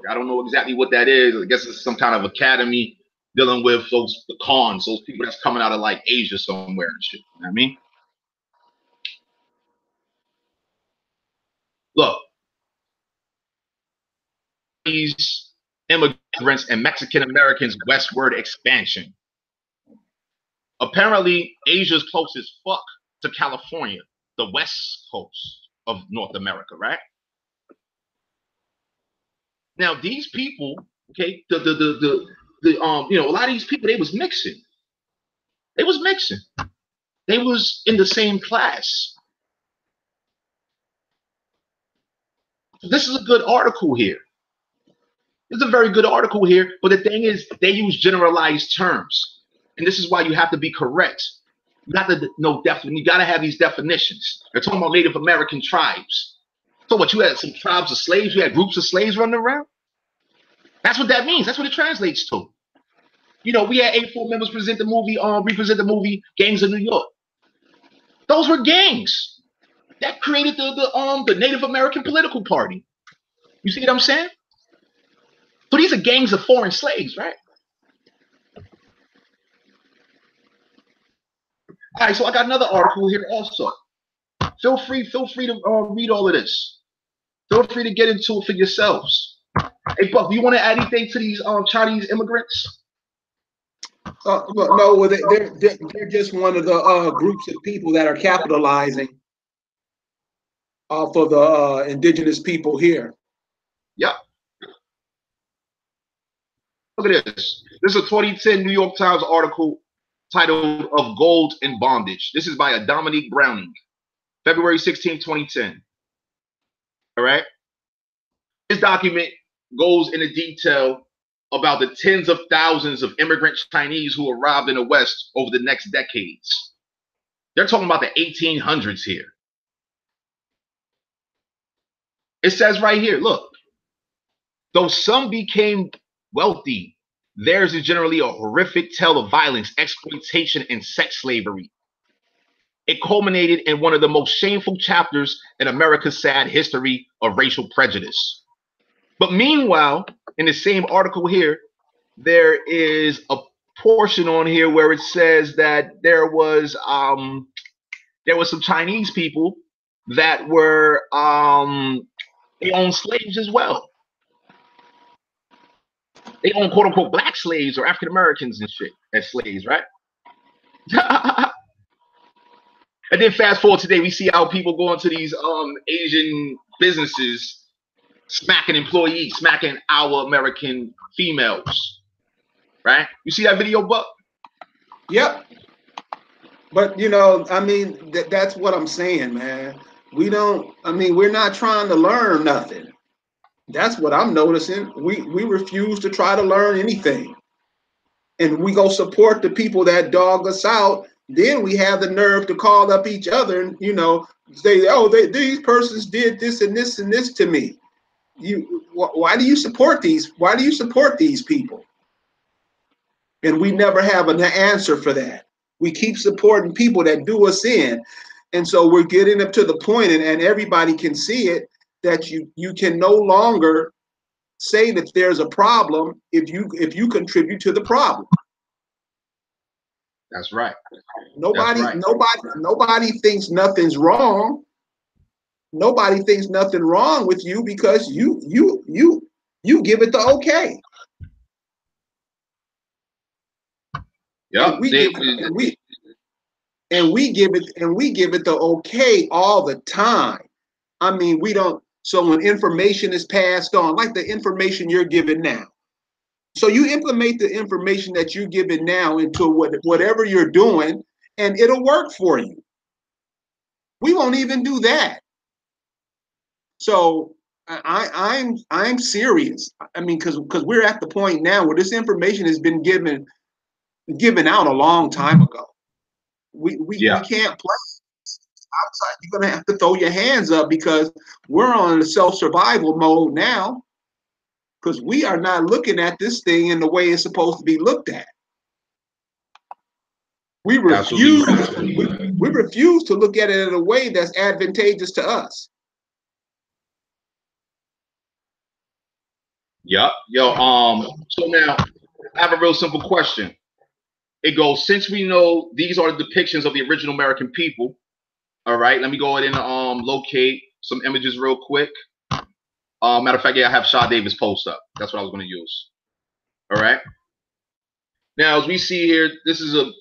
I don't know exactly what that is. I guess it's some kind of academy dealing with the Khans, those people that's coming out of like Asia somewhere and shit. You know what I mean? Look, these immigrants and Mexican Americans westward expansion. Apparently, Asia's close as fuck to California, the west coast of North America, right? Now these people, okay, a lot of these people, they was mixing. They was mixing. They was in the same class. This is a good article here. It's a very good article here, but the thing is, they use generalized terms, and this is why you have to be correct. You got to know definitely. You got to have these definitions. They're talking about Native American tribes. So what? You had some tribes of slaves. You had groups of slaves running around. That's what that means. That's what it translates to. You know, we had A4 members represent the movie Gangs of New York. Those were gangs that created the Native American political party. You see what I'm saying? So these are gangs of foreign slaves, right? All right, so I got another article here also. Feel free to read all of this. Feel free to get into it for yourselves. Hey, Buck, do you want to add anything to these Chinese immigrants? No, well, they're just one of the groups of people that are capitalizing for the indigenous people here. Yep. Look at this. This is a 2010 New York Times article titled "Of Gold and Bondage." This is by Dominique Browning, February 16, 2010. All right. This document goes into detail about the tens of thousands of immigrant Chinese who arrived in the West over the next decades. They're talking about the 1800s here. It says right here, look, though some became wealthy, theirs is generally a horrific tale of violence, exploitation, and sex slavery. It culminated in one of the most shameful chapters in America's sad history of racial prejudice. But meanwhile, in the same article here, there is a portion on here where it says that there was some Chinese people that were they owned slaves as well. They own quote unquote black slaves or African Americans and shit as slaves, right? And then fast forward today, we see how people go into these Asian businesses smacking employees, smacking our American females, right? You see that video, Buck? Yep. But you know, I mean, that's what I'm saying, man. We're not trying to learn nothing. That's what I'm noticing. We refuse to try to learn anything. And we go support the people that dog us out. Then we have the nerve to call up each other and, you know, say, oh, these persons did this and this and this to me. Why do you support these? Why do you support these people? And we never have an answer for that. We keep supporting people that do us in. And so we're getting up to the point, and everybody can see it, that you can no longer say that there's a problem if you contribute to the problem. That's right. Nobody, That's right. nobody thinks nothing's wrong. Nobody thinks nothing wrong with you because you give it the okay. Yep. And we give it the okay all the time. I mean, we don't. So when information is passed on, like the information you're giving now, so you implement the information that you're giving now into whatever you're doing, and it'll work for you. We won't even do that. So I'm serious. I mean, because we're at the point now where this information has been given out a long time ago. We can't play outside. You're gonna have to throw your hands up because we're on a self-survival mode now. Because we are not looking at this thing in the way it's supposed to be looked at. We refuse. We refuse to look at it in a way that's advantageous to us. Yep. Yo, so now I have a real simple question. It goes, since we know these are the depictions of the original American people, all right, let me go ahead and locate some images real quick. Matter of fact, yeah, I have Shad Davis post up. That's what I was going to use. All right. Now, as we see here, this is a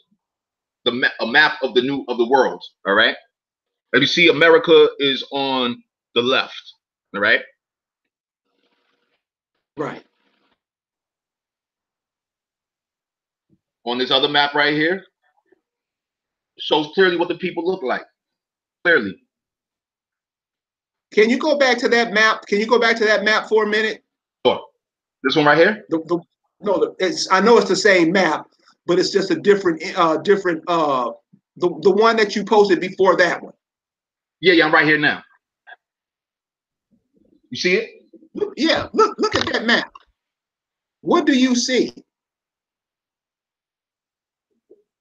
map of the world. All right. Let me see, America is on the left. All right. Right. On this other map right here, shows clearly what the people look like. Clearly. Can you go back to that map? Can you go back to that map for a minute? Sure. This one right here? I know it's the same map, but it's just a different the one that you posted before that one. Yeah, I'm right here now. You see it? Yeah, look at that map. What do you see?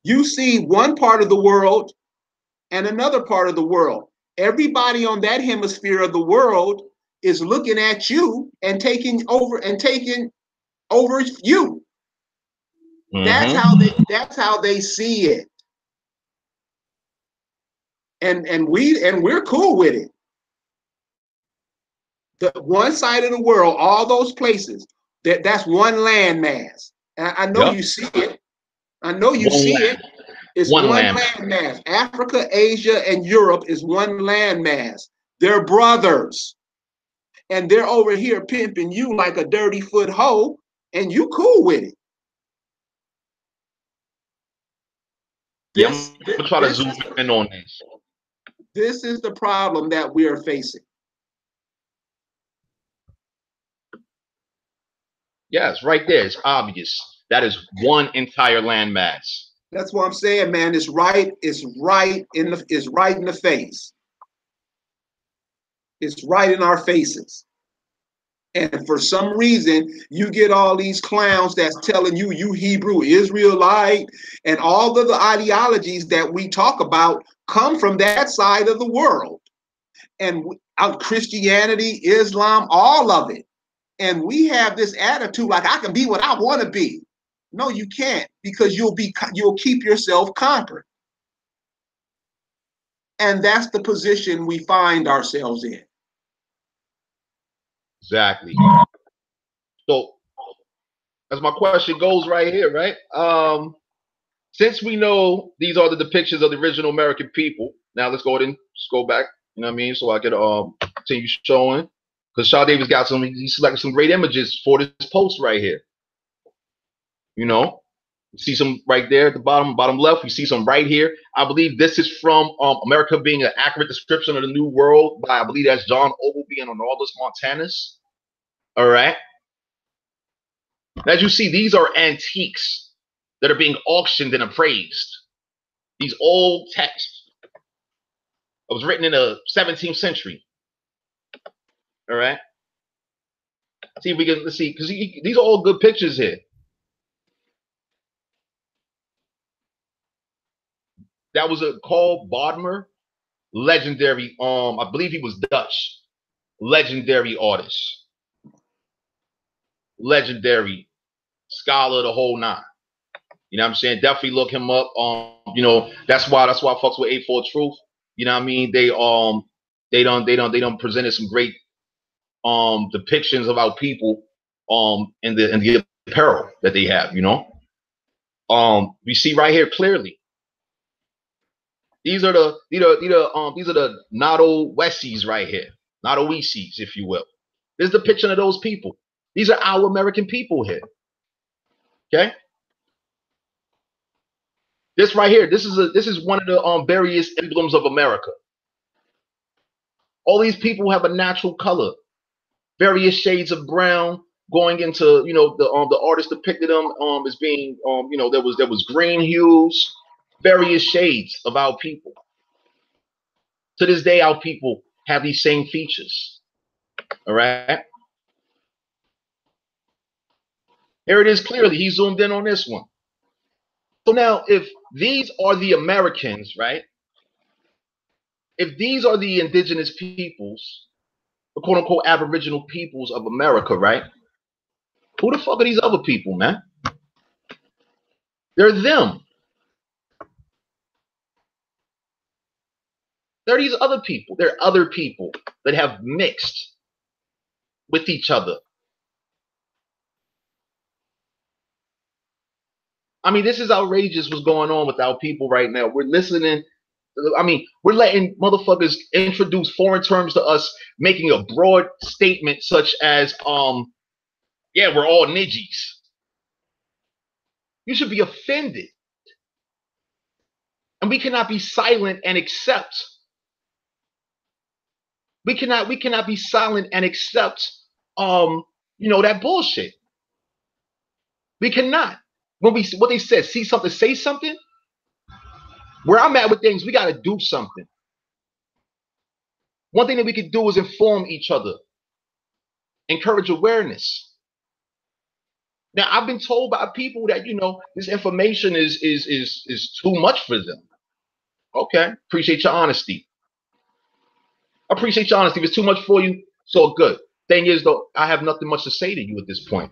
You see one part of the world and another part of the world. Everybody on that hemisphere of the world is looking at you and taking over you. Mm-hmm. That's how they see it. And we're cool with it. The one side of the world, all those places, that's one landmass. And I know you see it. I know you see it. It's one landmass. Africa, Asia, and Europe is one landmass. They're brothers. And they're over here pimping you like a dirty foot hoe, and you cool with it. Yeah, I'm gonna try to zoom in on this. This is the problem that we are facing. Yes, right there. It's obvious. That is one entire landmass. That's what I'm saying, man. It's right in the face. It's right in our faces. And for some reason, you get all these clowns that's telling you Hebrew Israelite, and all of the ideologies that we talk about come from that side of the world. And out Christianity, Islam, all of it. And we have this attitude like, I can be what I want to be. No, you can't, because you'll keep yourself conquered. And that's the position we find ourselves in. Exactly. So, as my question goes right here, right? Since we know these are the depictions of the original American people, now let's go ahead and just go back. You know what I mean? So I could continue showing, because Shad Davis got he selected some great images for this post right here. You know, you see some right there at the bottom left. You see some right here. I believe this is from America being an accurate description of the New World by, I believe that's John Ogilvy and Arnaldus Montanus. All right. As you see, these are antiques that are being auctioned and appraised. These old texts. It was written in the 17th century. All right. See if we can, let's see, because these are all good pictures here. That was a Carl Bodmer, legendary, I believe he was Dutch, legendary artist, legendary scholar, the whole nine. You know what I'm saying? Definitely look him up. You know, that's why I fucks with A4 Truth. You know what I mean? They done presented some great depictions of our people in the apparel that they have, you know. We see right here clearly. These are the Nato Westies right here. Nato Weesies, if you will. This is the depiction of those people. These are our American people here. Okay? This right here, this is one of the various emblems of America. All these people have a natural color, various shades of brown, going into, you know, the artist depicted them as being you know, there was green hues, various shades of our people. To this day, our people have these same features. All right. Here it is clearly. He zoomed in on this one. So now, if these are the Americans, right? If these are the indigenous peoples, the quote unquote Aboriginal peoples of America, right? Who the fuck are these other people, man? They're them. They're these other people. They're other people that have mixed with each other. I mean, this is outrageous what's going on with our people right now. We're listening. I mean, we're letting motherfuckers introduce foreign terms to us, making a broad statement such as, yeah, we're all niijis. You should be offended. And we cannot be silent and accept. We cannot be silent and accept you know, that bullshit. We cannot. When what they said, see something, say something. Where I'm at with things, we gotta do something. One thing that we could do is inform each other, encourage awareness. Now, I've been told by people that, you know, this information is too much for them. Okay, appreciate your honesty. Appreciate your honesty. If it's too much for you, so good. Thing is, though, I have nothing much to say to you at this point.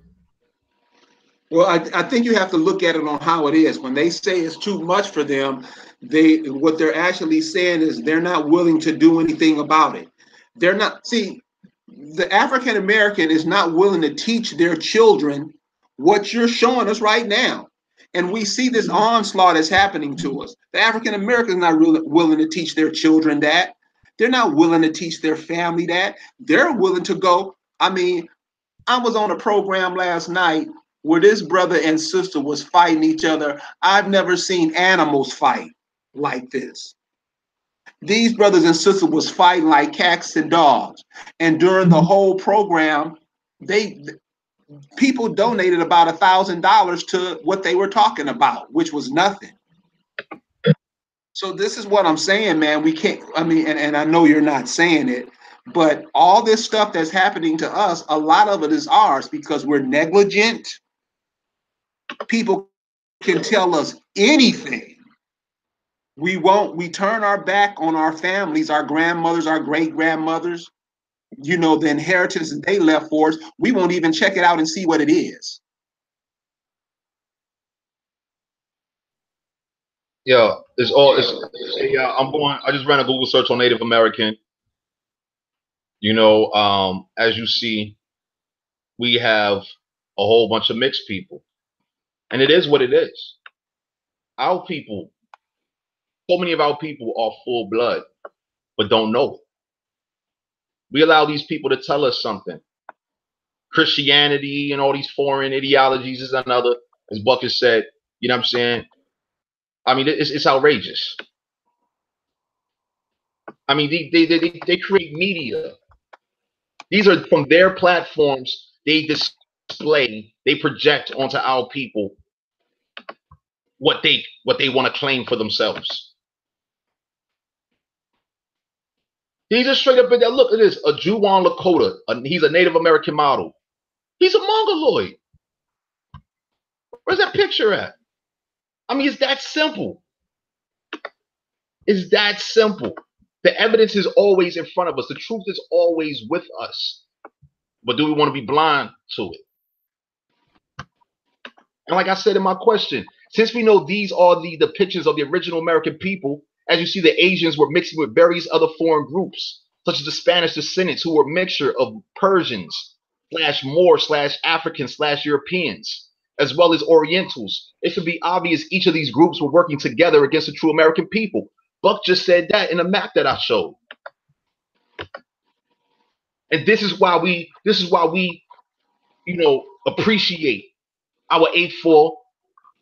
Well, I think you have to look at it on how it is. When they say it's too much for them, what they're actually saying is they're not willing to do anything about it. They're not, see, the African American is not willing to teach their children what you're showing us right now. And we see this onslaught that's happening to us. The African American is not really willing to teach their children that. They're not willing to teach their family that. They're willing to go. I mean, I was on a program last night where this brother and sister was fighting each other. I've never seen animals fight like this. These brothers and sisters was fighting like cats and dogs. And during the whole program, people donated about $1,000 to what they were talking about, which was nothing. So this is what I'm saying, man. We can't, I mean, and I know you're not saying it, but all this stuff that's happening to us, a lot of it is ours because we're negligent. People can tell us anything. We won't, we turn our back on our families, our grandmothers, our great-grandmothers, you know, the inheritance that they left for us. We won't even check it out and see what it is. Yeah, yeah, I just ran a Google search on Native American. You know, as you see, we have a whole bunch of mixed people. And it is what it is. Our people, so many of our people are full blood, but don't know it. We allow these people to tell us something. Christianity and all these foreign ideologies is another, as Buck has said, you know what I'm saying? I mean, it's outrageous. I mean, they create media. These are from their platforms. they display, they project onto our people what they want to claim for themselves. He's just straight up in there. Look at this, a Juwan Lakota. He's a Native American model. He's a Mongoloid. Where's that picture at? I mean, it's that simple. It's that simple. The evidence is always in front of us. The truth is always with us. But do we want to be blind to it? And like I said in my question, since we know these are the depictions of the original American people, as you see, the Asians were mixing with various other foreign groups, such as the Spanish descendants, who were a mixture of Persians / Moors / Africans / Europeans, as well as Orientals. It should be obvious each of these groups were working together against the true American people. Buck just said that in the map that I showed. And this is why we, you know, appreciate our 8-4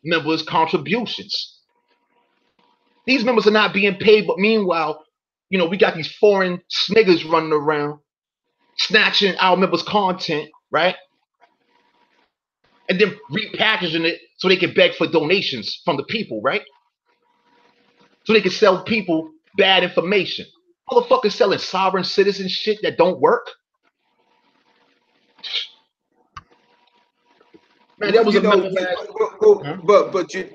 members' contributions. These members are not being paid, but meanwhile, you know, we got these foreign sniggers running around, snatching our members' content, right? And then repackaging it so they can beg for donations from the people, right? So they can sell people bad information. Motherfuckers selling sovereign citizen shit that don't work. Man, that was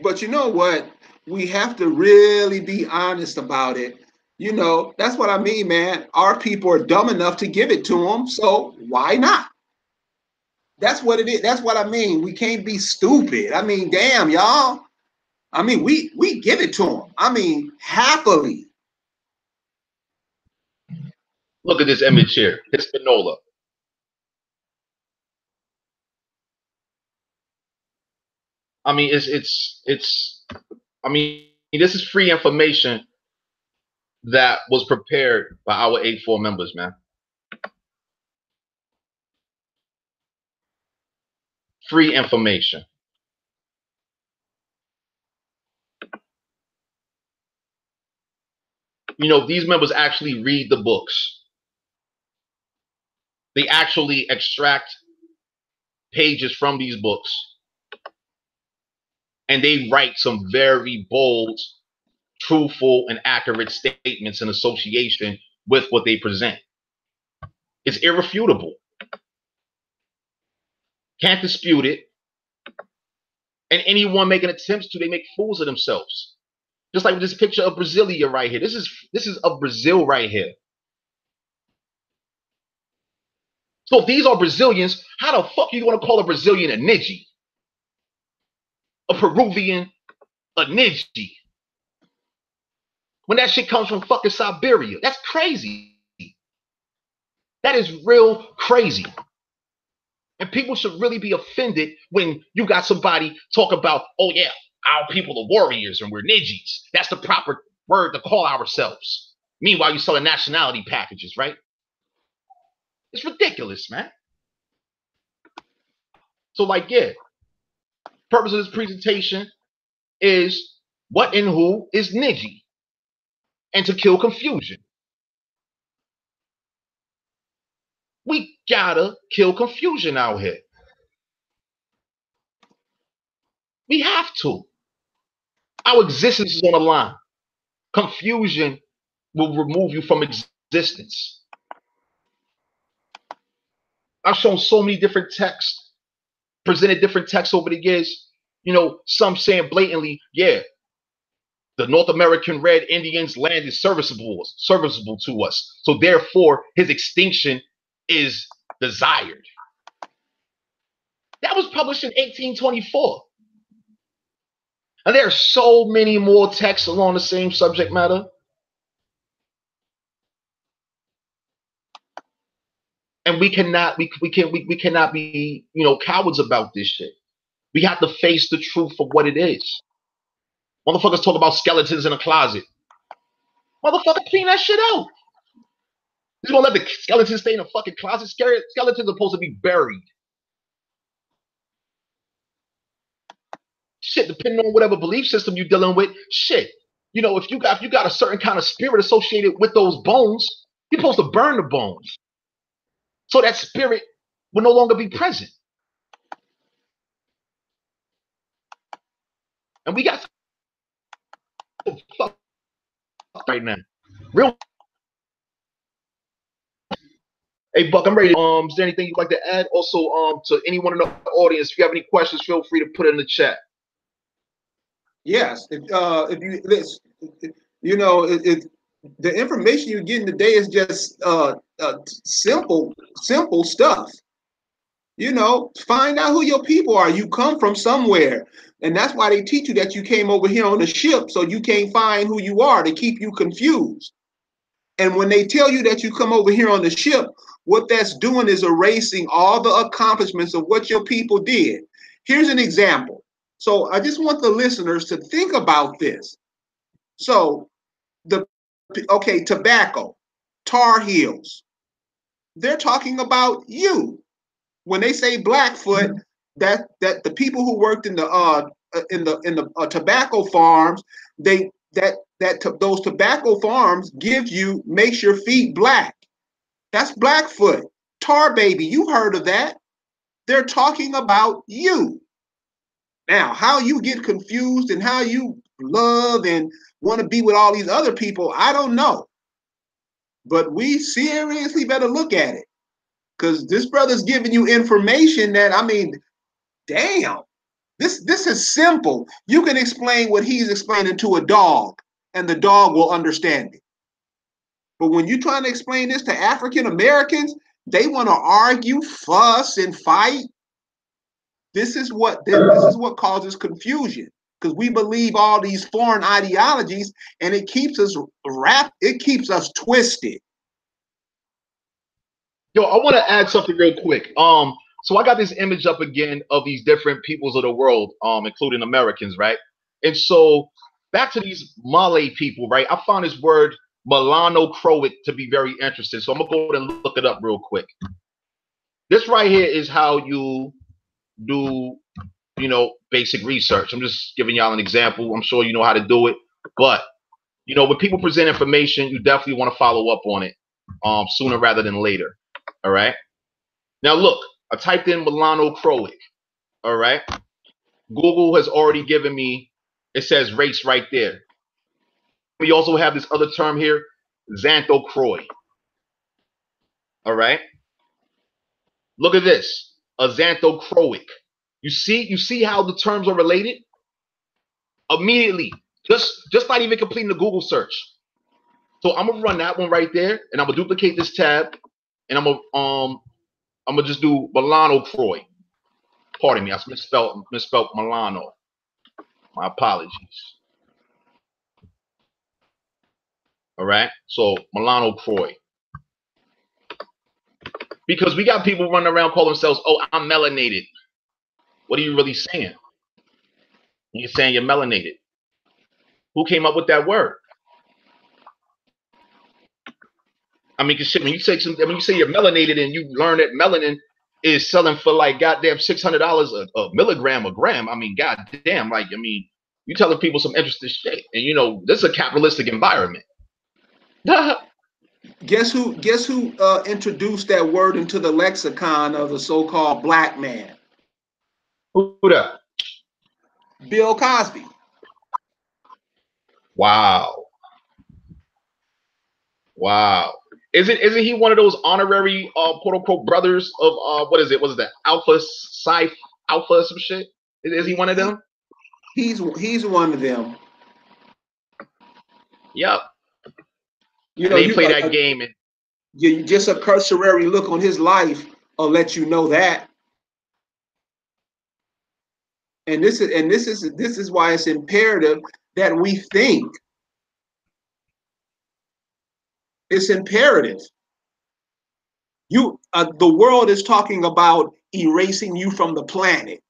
but you know what? We have to really be honest about it. You know, that's what I mean, man. Our people are dumb enough to give it to them, so why not? That's what it is. That's what I mean. We can't be stupid. I mean, damn, y'all. I mean, we give it to them. I mean, happily. Look at this image here. Hispaniola. I mean, I mean, this is free information that was prepared by our 8-4 members, man. Free information. You know, these members actually read the books. They actually extract pages from these books. And they write some very bold, truthful, and accurate statements in association with what they present. It's irrefutable. Can't dispute it. And anyone making attempts to, they make fools of themselves. Just like this picture of Brasilia right here. This is of Brazil right here. So if these are Brazilians, how the fuck are you going to call a Brazilian a niiji? A Peruvian a niiji? When that shit comes from fucking Siberia. That's crazy. That is real crazy. And people should really be offended when you got somebody talk about, oh yeah, our people are warriors and we're nijis. That's the proper word to call ourselves. Meanwhile, you're selling nationality packages, right? It's ridiculous, man. So like, yeah, purpose of this presentation is what and who is niiji, and to kill confusion. We gotta kill confusion out here. We have to. Our existence is on the line. Confusion will remove you from existence. I've shown so many different texts, presented different texts over the years. You know, some saying blatantly, yeah, the North American Red Indians' land is serviceable to us. So therefore, his extinction is desired. That was published in 1824. And there are so many more texts along the same subject matter. And we cannot be, you know, cowards about this shit. We have to face the truth for what it is. Motherfuckers talk about skeletons in a closet. Motherfucker, clean that shit out. You gonna let the skeletons stay in a fucking closet? Skeletons are supposed to be buried. Shit, depending on whatever belief system you're dealing with, shit. You know, if you got a certain kind of spirit associated with those bones, you're supposed to burn the bones. So that spirit will no longer be present. And we got right now. Real. Hey, Buck, I'm ready. Is there anything you'd like to add? Also, to anyone in the audience, if you have any questions, feel free to put it in the chat. Yes, if you listen, you know, the information you're getting today is just simple stuff. You know, find out who your people are. You come from somewhere, and that's why they teach you that you came over here on the ship, so you can't find who you are, to keep you confused. And when they tell you that you come over here on the ship, what that's doing is erasing all the accomplishments of what your people did. Here's an example. So I just want the listeners to think about this. So tobacco, Tar Heels, they're talking about you. When they say Blackfoot, that the people who worked in the tobacco farms, those tobacco farms makes your feet black. That's Blackfoot. Tar Baby, you heard of that. They're talking about you. Now, how you get confused and how you love and want to be with all these other people, I don't know. But we seriously better look at it, because this brother's giving you information that, I mean, damn, this is simple. You can explain what he's explaining to a dog, and the dog will understand it. But when you're trying to explain this to African Americans, they want to argue, fuss, and fight. This is what causes confusion, because we believe all these foreign ideologies, and it keeps us twisted. Yo, I want to add something real quick. So I got this image up again of these different peoples of the world, including Americans, right? And so back to these Malay people, right? I found this word Melano-Croat to be very interesting. So I'm gonna go and look it up real quick. This right here is how you do, you know, basic research. I'm just giving y'all an example. I'm sure you know how to do it, but you know, when people present information, you definitely want to follow up on it sooner rather than later. All right. Now look, I typed in Melano-Croat. All right. Google has already given me, it says race right there. We also have this other term here, Xanthocroy. All right. Look at this, a Xanthocroic. You see how the terms are related? Immediately, just not even completing the Google search. So I'm gonna run that one right there, and I'm gonna duplicate this tab, and I'm gonna just do Melano-Croat. Pardon me, I misspelled Milano. My apologies. All right, so Melano-Croat. Because we got people running around calling themselves, oh, I'm melanated. What are you really saying? You're saying you're melanated. Who came up with that word? I mean, when you say you're melanated and you learn that melanin is selling for like goddamn $600 a milligram, a gram. I mean, goddamn, like, I mean, you telling people some interesting shit, and you know this is a capitalistic environment. Guess who introduced that word into the lexicon of the so-called black man? Who that? Bill Cosby. Wow. Isn't he one of those honorary quote unquote brothers of what is it? Was it the Alpha Psi Alpha or some shit? Is he one of them? He's one of them. Yep. You know, they play that game, and you just a cursory look on his life will let you know that. And this is why it's imperative that we think. It's imperative. The world is talking about erasing you from the planet.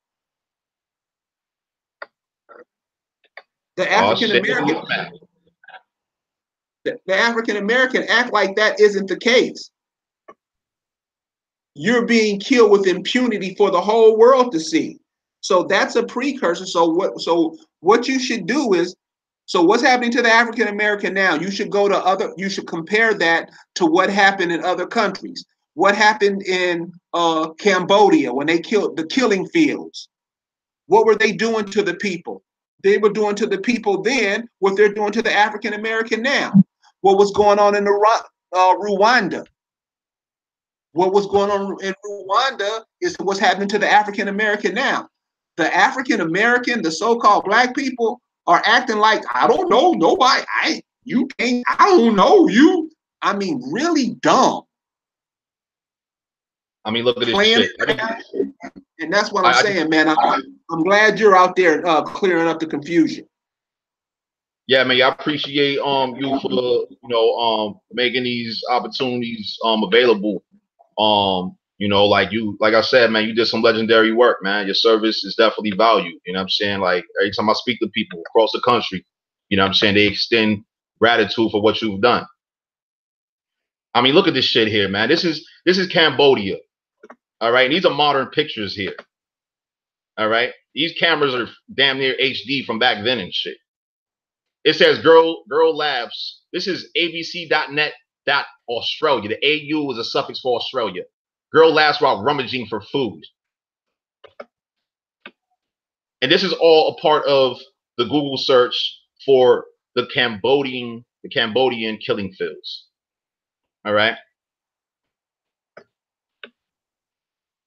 The African American act like that isn't the case. You're being killed with impunity for the whole world to see. So that's a precursor. So what you should do is, so what's happening to the African American now? You should compare that to what happened in other countries. what happened in Cambodia when they killed the killing fields? What were they doing to the people? They were doing to the people then what they're doing to the African American now. What was going on in Rwanda? What was going on in Rwanda is what's happening to the African American now. The African American, the so-called black people, are acting like, I don't know, nobody, you can't, I don't know you. I mean, really dumb. I mean, look at this Playing shit. and that's what I'm saying, man. I'm glad you're out there clearing up the confusion. Yeah, man, I appreciate you for making these opportunities available. Like I said, man, you did some legendary work, man. Your service is definitely valued. You know what I'm saying? Like every time I speak to people across the country, you know what I'm saying, they extend gratitude for what you've done. I mean, look at this shit here, man. This is Cambodia. All right. These are modern pictures here. All right. These cameras are damn near HD from back then and shit. It says Girl Labs. This is abc.net.australia. The AU is a suffix for Australia. Girl Labs while rummaging for food. And this is all a part of the Google search for the Cambodian killing fields. All right.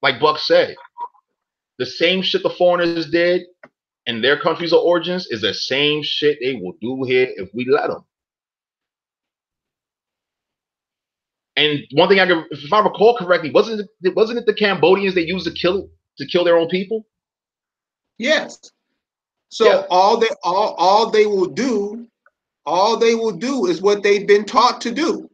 Like Buck said, the same shit the foreigners did in their countries of origins is the same shit they will do here if we let them. And one thing if I recall correctly, wasn't it the Cambodians they used to kill their own people? Yes. So yeah. all they will do is what they've been taught to do.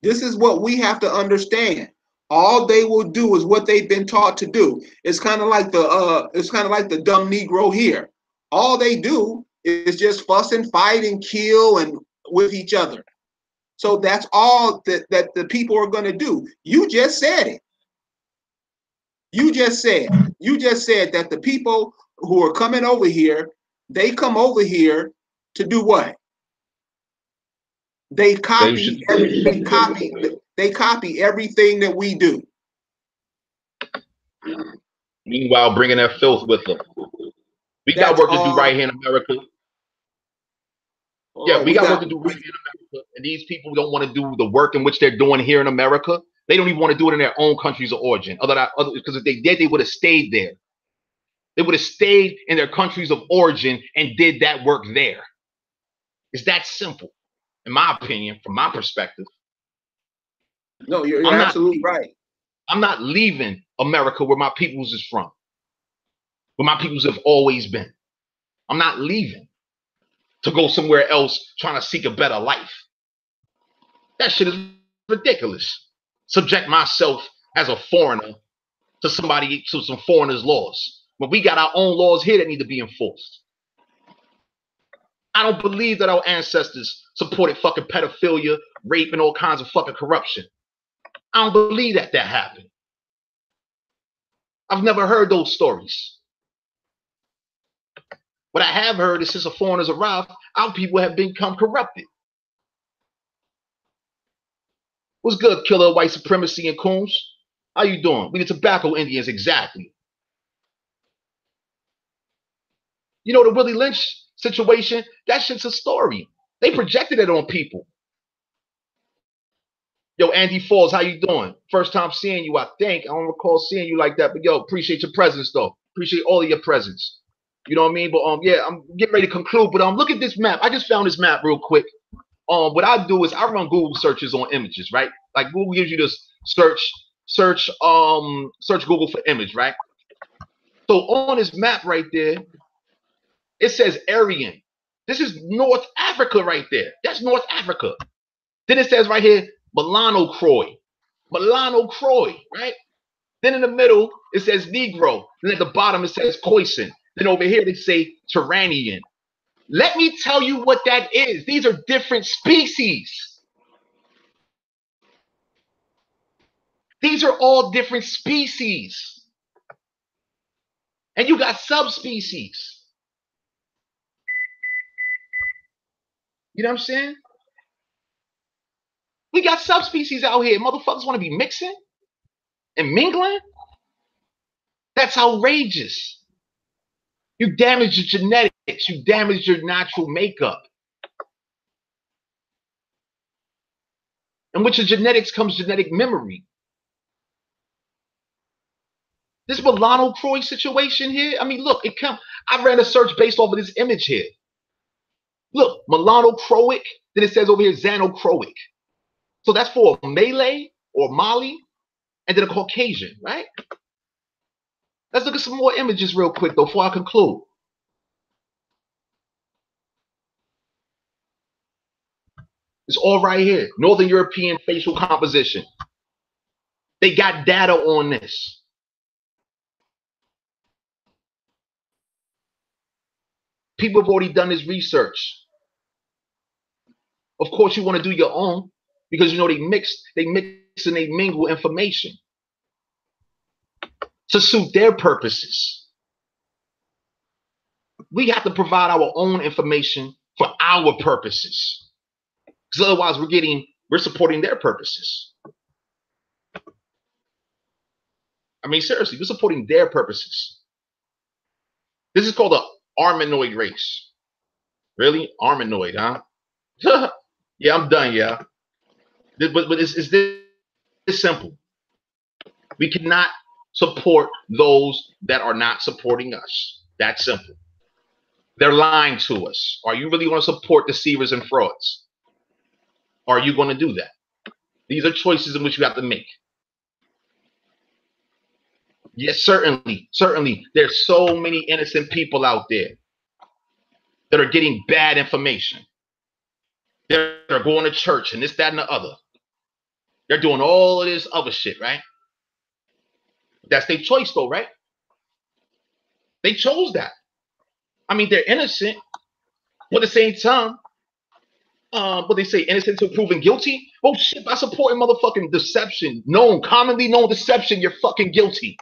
This is what we have to understand. All they will do is what they've been taught to do. It's kind of like the dumb Negro here. All they do is just fuss and fight and kill and with each other. So that's all that the people are going to do. You just said it. You just said that the people who are coming over here, they come over here to do what? They copy everything that we do. Meanwhile, bringing that filth with them. We got work to do right here in America. Yeah, we got work to do right here in America. And these people don't want to do the work in which they're doing here in America. They don't even want to do it in their own countries of origin. Because if they did, they would have stayed there. They would have stayed in their countries of origin and did that work there. It's that simple, in my opinion, from my perspective. No, you're absolutely right. I'm not leaving America where my peoples is from, where my peoples have always been. I'm not leaving to go somewhere else trying to seek a better life. That shit is ridiculous. Subject myself as a foreigner to some foreigners' laws. But we got our own laws here that need to be enforced. I don't believe that our ancestors supported fucking pedophilia, rape, and all kinds of fucking corruption. I don't believe that happened. I've never heard those stories. What I have heard is since the foreigners arrived, our people have become corrupted. What's good, killer, white supremacy, and coons? How you doing? We the tobacco Indians, exactly. You know the Willie Lynch situation? That shit's a story. They projected it on people. Yo, Andy Falls, how you doing? First time seeing you, I think. I don't recall seeing you like that, but yo, appreciate your presence, though. Appreciate all of your presence. You know what I mean? But yeah, I'm getting ready to conclude. But look at this map. I just found this map real quick. What I do is I run Google searches on images, right? Like Google gives you this search Google for image, right? So on this map right there, it says Aryan. This is North Africa right there. That's North Africa. Then it says right here, Milano Croy, right? Then in the middle, it says Negro. Then at the bottom, it says Khoisan. Then over here, they say Turanian. Let me tell you what that is. These are different species. These are all different species. And you got subspecies. You know what I'm saying? We got subspecies out here. Motherfuckers want to be mixing and mingling. That's outrageous. You damage your genetics. You damage your natural makeup. And with your genetics comes genetic memory. This Milano Croy situation here, I mean, look, I ran a search based off of this image here. Look, Milano Croic, then it says over here Xanocroic. So that's for a Malay or Mali, and then a Caucasian, right? Let's look at some more images real quick, though, before I conclude. It's all right here. Northern European facial composition. They got data on this. People have already done this research. Of course, you want to do your own because you know they mix and they mingle information to suit their purposes. We have to provide our own information for our purposes, because otherwise we're supporting their purposes. I mean, seriously, we're supporting their purposes. This is called the Armenoid race. Really? Armenoid, huh? Yeah, I'm done, yeah. But it's this simple. We cannot support those that are not supporting us. That's simple. They're lying to us. Are you really going to support deceivers and frauds? Are you going to do that? These are choices in which you have to make. Yes, certainly. There's so many innocent people out there that are getting bad information. They're going to church and this, that, and the other. They're doing all of this other shit, right? That's their choice, though, right? They chose that. I mean, they're innocent, but at the same time, what they say, innocent until proven guilty. Oh shit! By supporting motherfucking deception, commonly known deception, you're fucking guilty.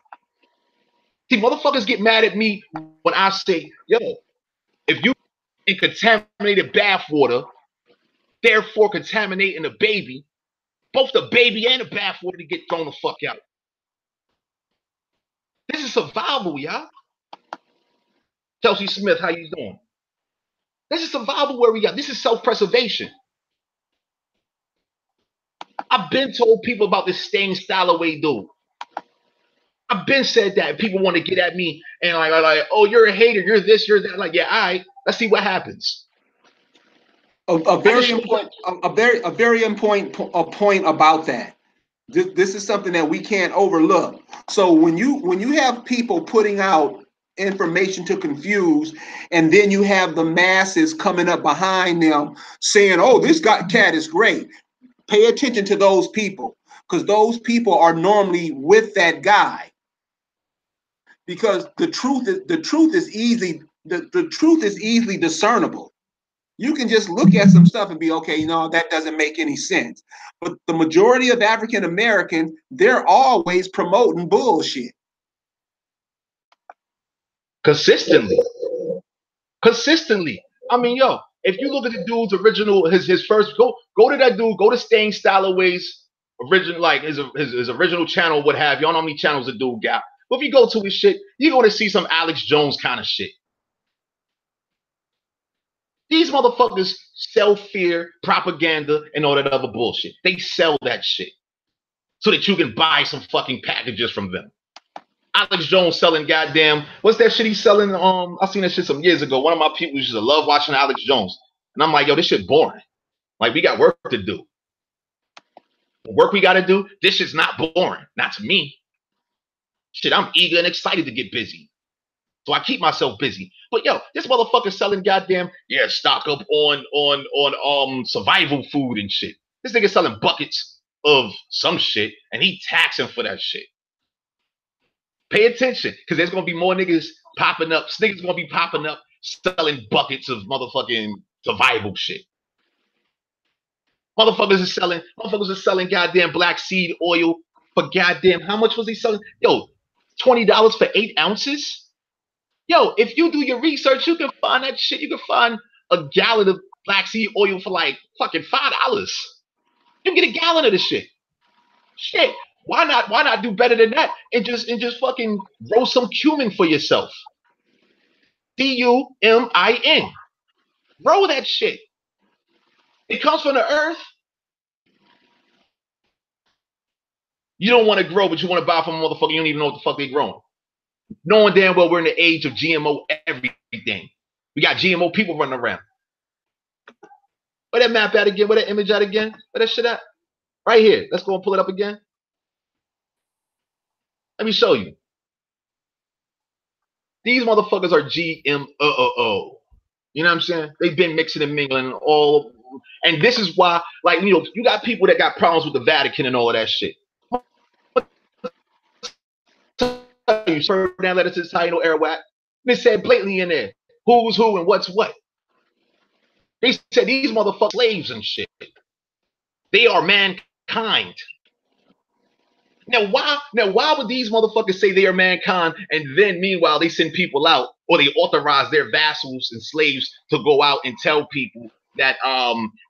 See, motherfuckers get mad at me when I say, yo, if you in contaminated bathwater, therefore contaminating the baby, both the baby and the bathwater to get thrown the fuck out. This is survival, y'all. Chelsea Smith, how you doing? This is survival where we got. This is self-preservation. I've been told people about this staying style away dude. I've been said that. People want to get at me and like, oh, you're a hater, you're this, you're that. Like, yeah, all right, let's see what happens. A very important point about that. This is something that we can't overlook. So when you have people putting out information to confuse, and then you have the masses coming up behind them saying, "Oh, this cat is great." Pay attention to those people, because those people are normally with that guy. Because the truth is easily discernible. You can just look at some stuff and be okay, that doesn't make any sense. But the majority of African Americans, they're always promoting bullshit. Consistently. I mean, yo, if you look at the dude's original, his first, go to that dude, go to Staying Style Away's original, like his original channel, what have you. I don't know how many channels the dude got. But if you go to his shit, you're going to see some Alex Jones kind of shit. These motherfuckers sell fear, propaganda, and all that other bullshit. They sell that shit so that you can buy some fucking packages from them. Alex Jones selling goddamn, what's that shit he's selling? I seen that shit some years ago. One of my people used to love watching Alex Jones. And I'm like, yo, this shit boring. Like, we got work to do. The work we got to do, this shit's not boring. Not to me. Shit, I'm eager and excited to get busy. So I keep myself busy. But yo, this motherfucker selling goddamn, stock up on survival food and shit. This nigga selling buckets of some shit and he taxing for that shit. Pay attention, because there's gonna be more niggas popping up. Niggas gonna be popping up selling buckets of motherfucking survival shit. Motherfuckers are selling goddamn black seed oil for goddamn, how much was he selling? Yo, $20 for 8 ounces? Yo, if you do your research, you can find that shit. You can find a gallon of black seed oil for like fucking $5. You get a gallon of this shit. Shit. Why not do better than that and just fucking grow some cumin for yourself? cumin. Grow that shit. It comes from the earth. You don't want to grow, but you want to buy from a motherfucker. You don't even know what the fuck they growing. Knowing damn well we're in the age of GMO everything. We got GMO people running around. Where that map at again? Where that image at again? Where that shit at? Right here. Let's go and pull it up again. Let me show you. These motherfuckers are GMO. You know what I'm saying? They've been mixing and mingling all. And this is why, like, you know, you got people that got problems with the Vatican and all of that shit. You heard that letter to the Taino Arawak. They said blatantly in there who's who and what's what. They said these motherfuckers slaves and shit. They are mankind. Now why would these motherfuckers say they are mankind and then meanwhile they send people out or they authorize their vassals and slaves to go out and tell people that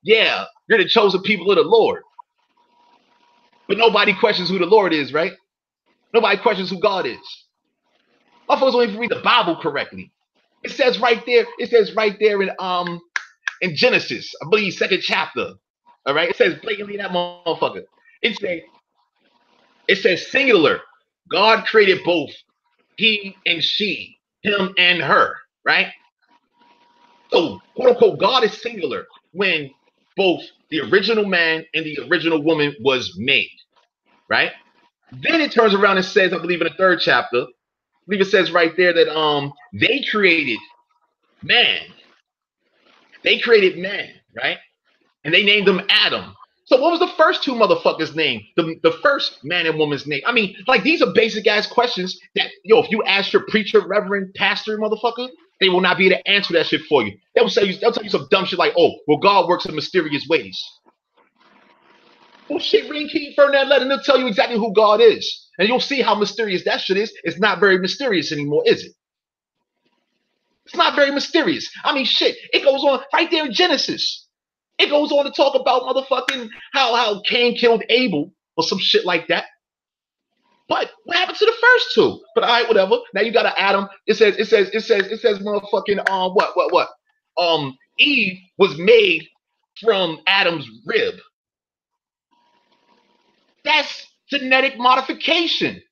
yeah, you're the chosen people of the Lord. But nobody questions who the Lord is, right? Nobody questions who God is. Motherfuckers don't even read the Bible correctly. It says right there in Genesis, I believe 2nd chapter. All right, it says blatantly that motherfucker. It says singular. God created both he and she, him and her, right? So, quote unquote, God is singular when both the original man and the original woman was made, right? Then it turns around and says, I believe in the 3rd chapter, I believe it says right there that they created man. They created man, right? And they named him Adam. So what was the first two motherfuckers' name? The first man and woman's name. I mean, like, these are basic ass questions that, yo, if you ask your preacher, reverend, pastor, motherfucker, they will not be able to answer that shit for you. They'll tell you some dumb shit like, oh, well, God works in mysterious ways. Well, shit, read King Ferdinand letter and they'll tell you exactly who God is. And you'll see how mysterious that shit is. It's not very mysterious anymore, is it? It's not very mysterious. I mean, shit, it goes on right there in Genesis. It goes on to talk about motherfucking how Cain killed Abel or some shit like that. But what happened to the first two? But all right, whatever. Now you got an Adam. It says motherfucking what? Eve was made from Adam's rib. That's genetic modification.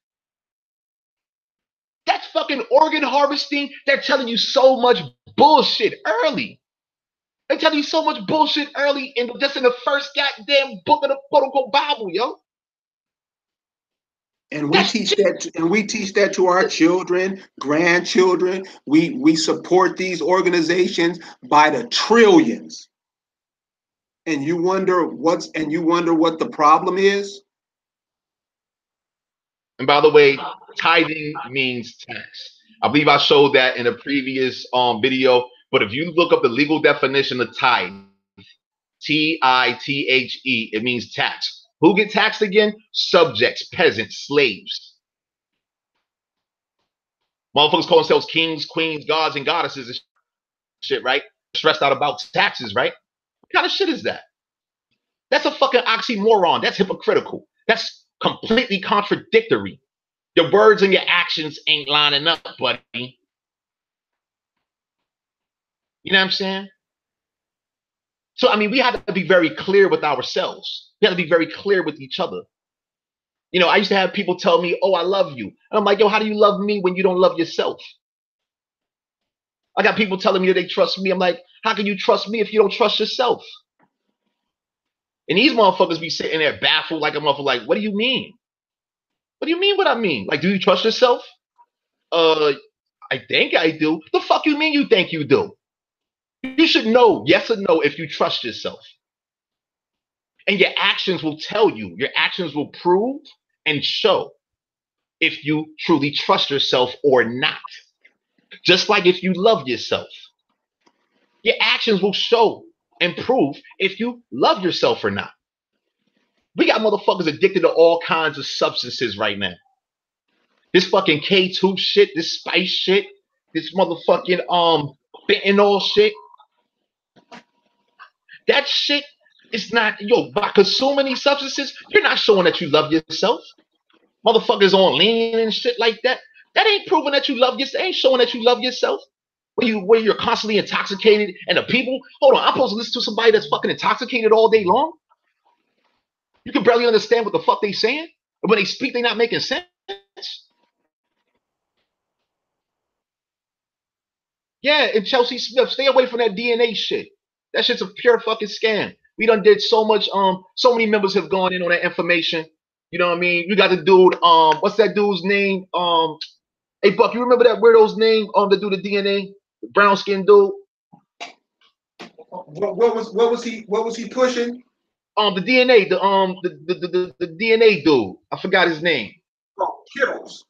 That's fucking organ harvesting. They're telling you so much bullshit early. They tell you so much bullshit early just in the first goddamn book of the quote unquote Bible, yo. And we teach that to our children, grandchildren. We support these organizations by the trillions. And you wonder what the problem is? And by the way, tithing means tax. I believe I showed that in a previous video. But if you look up the legal definition of tithe, T-I-T-H-E, it means tax. Who get taxed again? Subjects, peasants, slaves. Motherfuckers call themselves kings, queens, gods, and goddesses and shit, right? Stressed out about taxes, right? What kind of shit is that? That's a fucking oxymoron. That's hypocritical. That's completely contradictory. Your words and your actions ain't lining up, buddy. You know what I'm saying? So, I mean, we have to be very clear with ourselves. We have to be very clear with each other. You know, I used to have people tell me, oh, I love you. And I'm like, yo, how do you love me when you don't love yourself? I got people telling me that they trust me. I'm like, how can you trust me if you don't trust yourself? And these motherfuckers be sitting there baffled like a motherfucker, like, what do you mean? What do you mean what I mean? Like, do you trust yourself? I think I do. The fuck you mean you think you do? You should know, yes or no, if you trust yourself. And your actions will tell you. Your actions will prove and show if you truly trust yourself or not. Just like if you love yourself. Your actions will show and prove if you love yourself or not. We got motherfuckers addicted to all kinds of substances right now. This fucking K2 shit, this spice shit, this motherfucking fentanyl shit. That shit It's not, yo, by consuming these substances, you're not showing that you love yourself. Motherfuckers on lean and shit like that. That ain't proving that you love yourself. Ain't showing that you love yourself. Where you're constantly intoxicated and the people, hold on, I'm supposed to listen to somebody that's fucking intoxicated all day long? You can barely understand what the fuck they saying. And when they speak, they not making sense. Yeah, and Chelsea Smith, stay away from that DNA shit. That shit's a pure fucking scam. We done did so much, so many members have gone in on that information. You know what I mean? You got the dude, what's that dude's name? Hey Buck, you remember that weirdo's name? The dude, the DNA, the brown skinned dude. What was he pushing? The DNA, the DNA dude. I forgot his name. Oh, Kittles.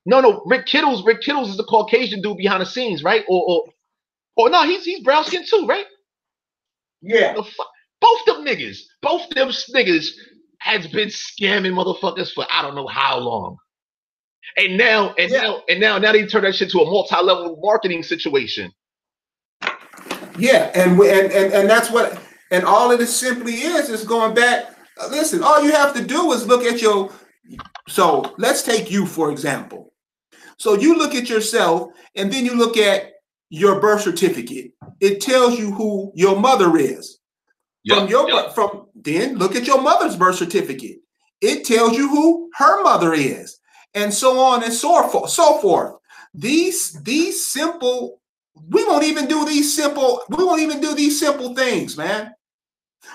No, Rick Kittles. Rick Kittles is the Caucasian dude behind the scenes, right? Or no, he's brown skinned too, right? Yeah. Both them niggas has been scamming motherfuckers for I don't know how long. And now they turn that shit to a multi-level marketing situation. Yeah, and that's what, and all of this simply is going back. Listen, all you have to do is look at your. So let's take you for example. So you look at yourself, and then you look at your birth certificate. It tells you who your mother is. Then look at your mother's birth certificate. It tells you who her mother is, and so on and so forth. These simple. We won't even do these simple things, man.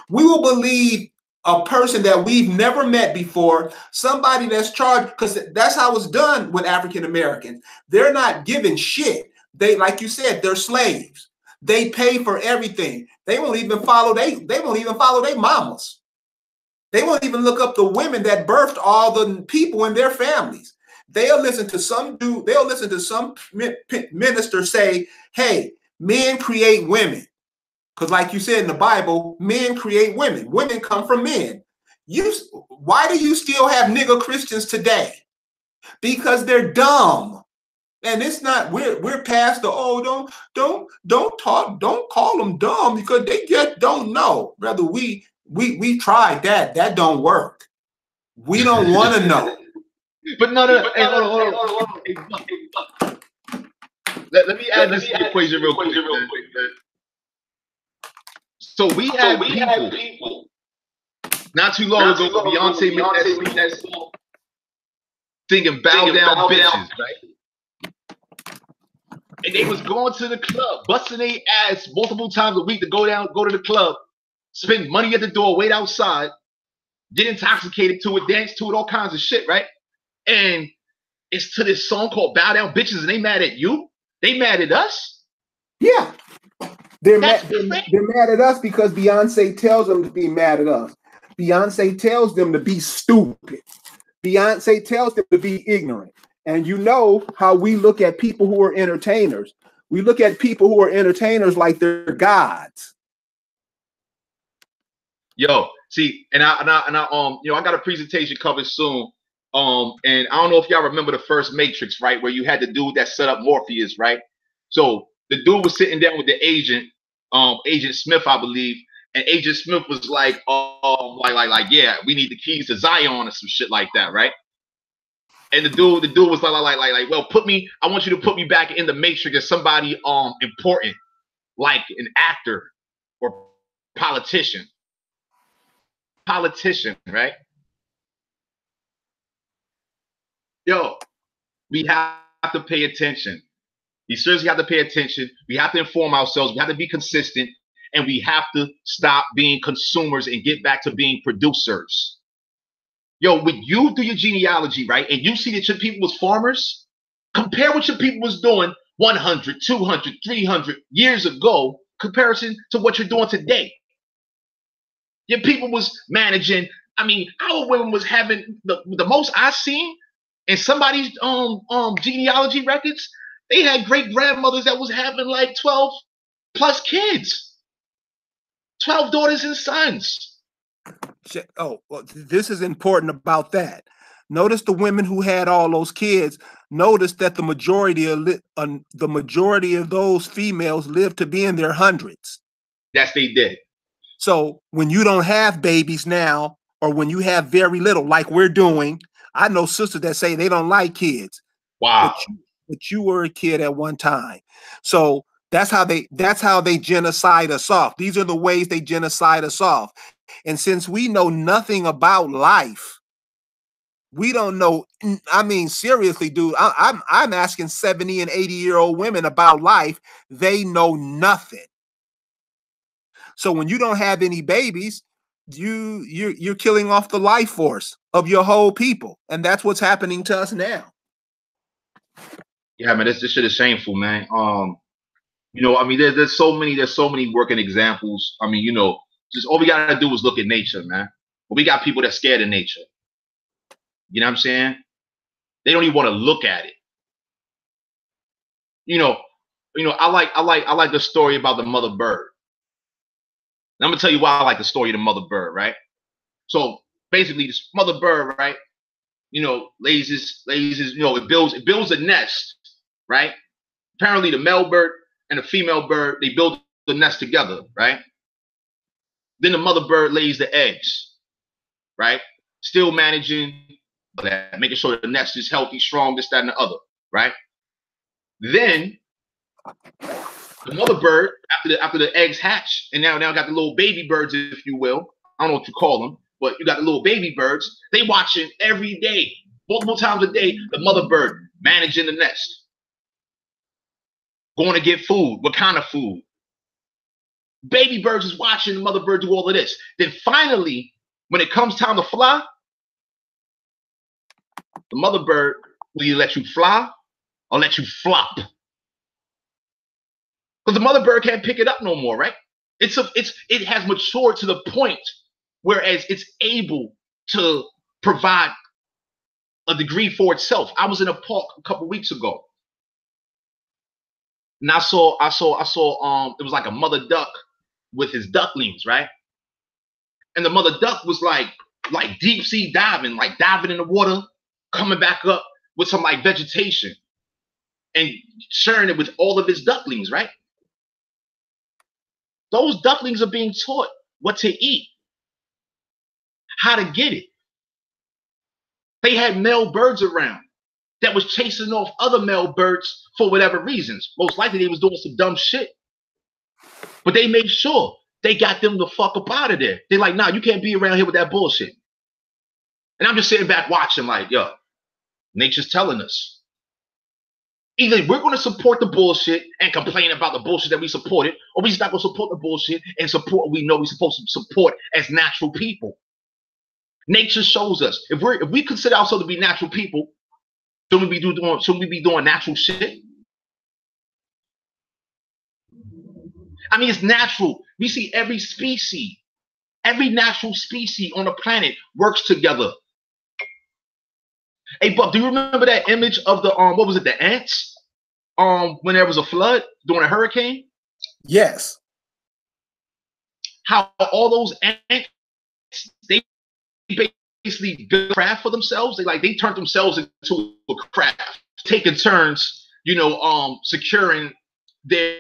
We will believe a person that we've never met before, somebody that's charged, because that's how it's done with African Americans. They're not given shit. They, like you said, they're slaves. They pay for everything. They won't even follow their mamas. They won't even look up the women that birthed all the people in their families. They'll listen to some dude, they'll listen to some minister say, hey, men create women. Because like you said in the Bible, men create women. Women come from men. Why do you still have nigger Christians today? Because they're dumb. And it's not, we're past the, don't call them dumb because they just don't know. Brother, we tried that. That don't work. We don't want to know. But no. Hey, let me add this to the equation real quick. So we had people not too long ago, Beyonce made that song singing "Bow Down, Bitches," right? And they was going to the club, busting their ass multiple times a week to go to the club, spend money at the door, wait outside, get intoxicated to it, dance to it, all kinds of shit, right? And it's to this song called "Bow Down, Bitches," and they mad at you? They mad at us? Yeah. They're mad at us because Beyonce tells them to be mad at us. Beyonce tells them to be stupid. Beyonce tells them to be ignorant. And you know how we look at people who are entertainers. We look at people who are entertainers like they're gods. Yo, see, and I got a presentation coming soon. And I don't know if y'all remember the first Matrix, right? Where you had the dude that set up Morpheus, right? So the dude was sitting down with the agent, Agent Smith, I believe, and Agent Smith was like, yeah, we need the keys to Zion or some shit like that, right? And the dude was like, well, I want you to put me back in the Matrix as somebody important, like an actor or politician, right? Yo, we have to pay attention. We seriously have to pay attention. We have to inform ourselves. We have to be consistent, and we have to stop being consumers and get back to being producers. Yo, when you do your genealogy, right, and you see that your people was farmers, compare what your people was doing 100, 200, 300 years ago, comparison to what you're doing today. Your people was managing. I mean, our women was having the most I've seen in somebody's genealogy records. They had great grandmothers that was having like 12 plus kids, 12 daughters and sons. Oh, well, this is important about that. Notice the women who had all those kids. Notice that the majority of those females lived to be in their hundreds. Yes, they did. So when you don't have babies now, or when you have very little, like we're doing, I know sisters that say they don't like kids. Wow. But you were a kid at one time. So that's how they genocide us off. These are the ways they genocide us off. And since we know nothing about life, we don't know. I mean, seriously, dude, I'm asking 70 and 80-year-old women about life. They know nothing. So when you don't have any babies, you're killing off the life force of your whole people, and that's what's happening to us now. Yeah, man, this shit is shameful, man. You know, I mean, there's so many working examples. I mean, you know, just all we gotta do is look at nature, man. But we got people that scared of nature. You know what I'm saying? They don't even want to look at it. You know, I like the story about the mother bird. And I'm gonna tell you why I like the story of the mother bird, right? So basically, this mother bird, right? You know, lays his, you know, it builds a nest, right? Apparently, the male bird and the female bird, they build the nest together, right? Then the mother bird lays the eggs, right? Still managing that, making sure the nest is healthy, strong, this, that, and the other, right? Then the mother bird, after the eggs hatch, and now got the little baby birds, if you will. I don't know what you call them, but you got the little baby birds. They watching every day, multiple times a day. The mother bird managing the nest, going to get food. What kind of food? Baby birds is watching the mother bird do all of this. Then finally, when it comes time to fly, the mother bird will either let you fly or let you flop. Because the mother bird can't pick it up no more, right? It has matured to the point whereas it's able to provide a degree for itself. I was in a park a couple weeks ago, and I saw it was like a mother duck with his ducklings, right? And the mother duck was like deep sea diving, like diving in the water, coming back up with some like vegetation and sharing it with all of his ducklings, right? Those ducklings are being taught what to eat, how to get it. They had male birds around that was chasing off other male birds for whatever reasons. Most likely they was doing some dumb shit. But they made sure they got them the fuck up out of there. They're like, nah, you can't be around here with that bullshit. And I'm just sitting back watching like, yo, nature's telling us. Either we're going to support the bullshit and complain about the bullshit that we supported, or we're just not going to support the bullshit and support what we know we're supposed to support as natural people. Nature shows us. If we consider ourselves to be natural people, shouldn't we be doing natural shit? I mean, it's natural. We see every natural species on the planet works together. Hey, Buck, do you remember that image of the what was it, the ants? When there was a flood during a hurricane? Yes. How all those ants, they basically built a craft for themselves. They turned themselves into a craft, taking turns, you know, securing their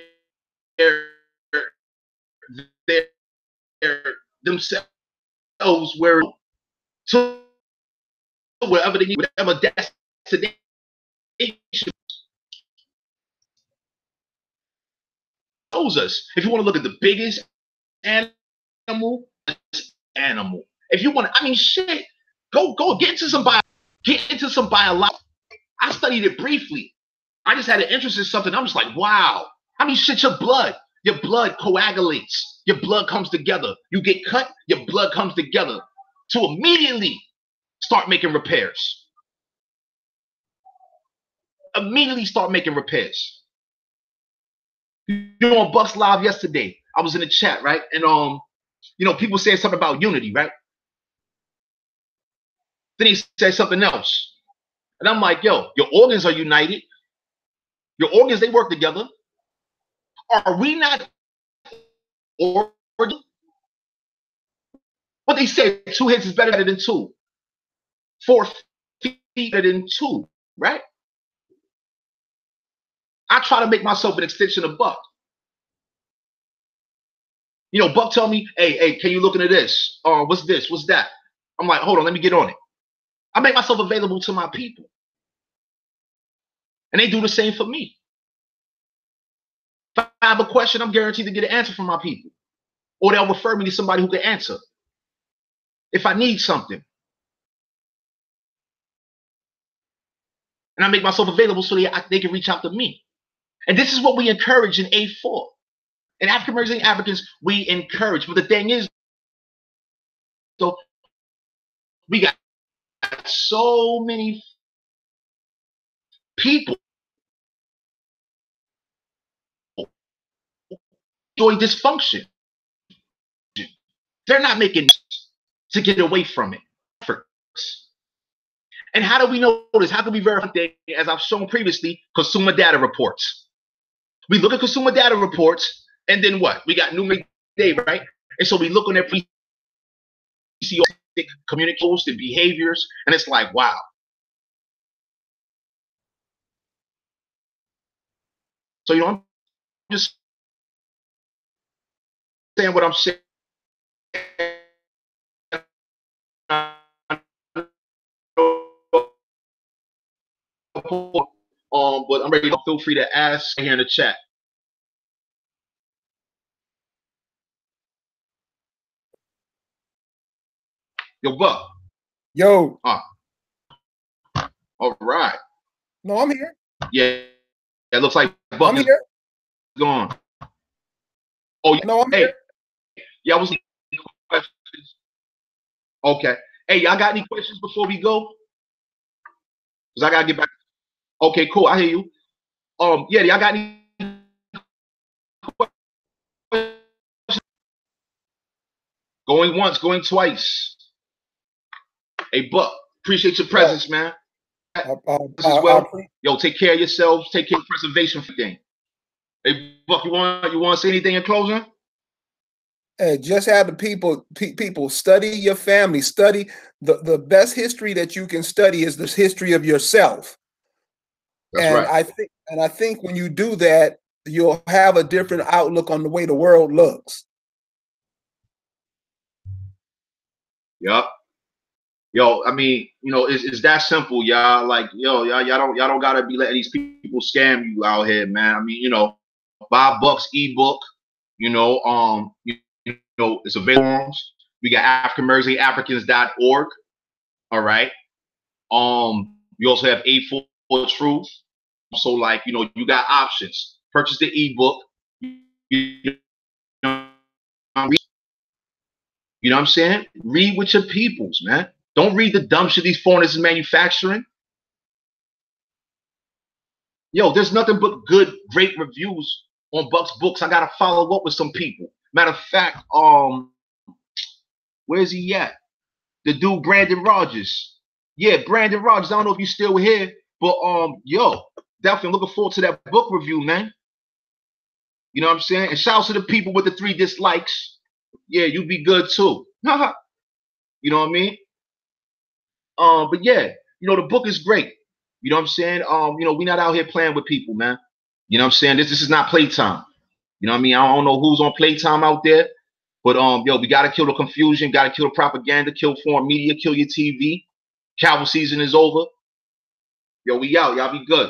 themselves where to wherever they need, whatever destination. Shows us. If you want to look at the biggest animal. If you want to, I mean, shit, go get into some biology. I studied it briefly. I just had an interest in something. I'm just like, wow. I mean, shit, your blood coagulates. Your blood comes together. You get cut, your blood comes together to immediately start making repairs. Immediately start making repairs. You know, on Bucks Live yesterday, I was in the chat, right? And you know, people said something about unity, right? Then he said something else. And I'm like, yo, your organs are united. Your organs, they work together. Are we not organs? What they say, 2 hits is better than 2. 4 feet better than 2, right? I try to make myself an extension of Buck. You know, Buck tell me, hey, can you look into this? Or what's this? What's that? I'm like, hold on, let me get on it. I make myself available to my people. And they do the same for me. If I have a question, I'm guaranteed to get an answer from my people. Or they'll refer me to somebody who can answer. If I need something. And I make myself available so they can reach out to me. And this is what we encourage in A4. In African American Africans, we encourage. But the thing is, so we got so many people doing dysfunction. They're not making to get away from it. And how do we know this? How can we verify that? As I've shown previously, consumer data reports. We look at consumer data reports, and then what? We got new day, right? And so we look on their communications and behaviors, and it's like, wow. So, you know, I'm just saying what I'm saying. But I'm ready to feel free to ask here in the chat. Yo, Buck. Yo. All right. No, I'm here. Yeah. It looks like Buck is gone. Oh, yeah. No, I'm here. Yeah, I was questions. Okay. Hey, y'all got any questions before we go? Because I gotta get back. Okay, cool. I hear you. Yeah, y'all got any questions? Going once, going twice. Hey, Buck, appreciate your presence, man. As well. Yo, take care of yourselves. Take care of preservation for thing. Hey, Buck, you want to say anything in closing? Hey, just have the people study your family. Study the best history that you can study is the history of yourself. That's and right. I think when you do that, you'll have a different outlook on the way the world looks. Yup. Yo, I mean, you know, it's that simple, y'all. Like, yo, y'all don't gotta be letting these people scam you out here, man. I mean, you know, buy Buck's ebook. You know, it's available. We got AfricanAmericansAfricans.org. All right. We also have A4 Truth. So, like, you know, you got options. Purchase the ebook. You know what I'm saying? Read with your peoples, man. Don't read the dumb shit these foreigners is manufacturing. Yo, there's nothing but good, great reviews on Buck's books. I gotta follow up with some people. Matter of fact, where's he at? The dude Brandon Rogers. Yeah, Brandon Rogers. I don't know if you're still here, but yo, definitely looking forward to that book review, man. You know what I'm saying? And shouts to the people with the 3 dislikes. Yeah, you be good too. You know what I mean? But yeah, you know, the book is great. You know what I'm saying? You know, we're not out here playing with people, man. You know what I'm saying? This is not playtime. You know what I mean? I don't know who's on playtime out there, but yo, we gotta kill the confusion, gotta kill the propaganda, kill foreign media, kill your TV. Coward season is over. Yo, we out. Y'all be good.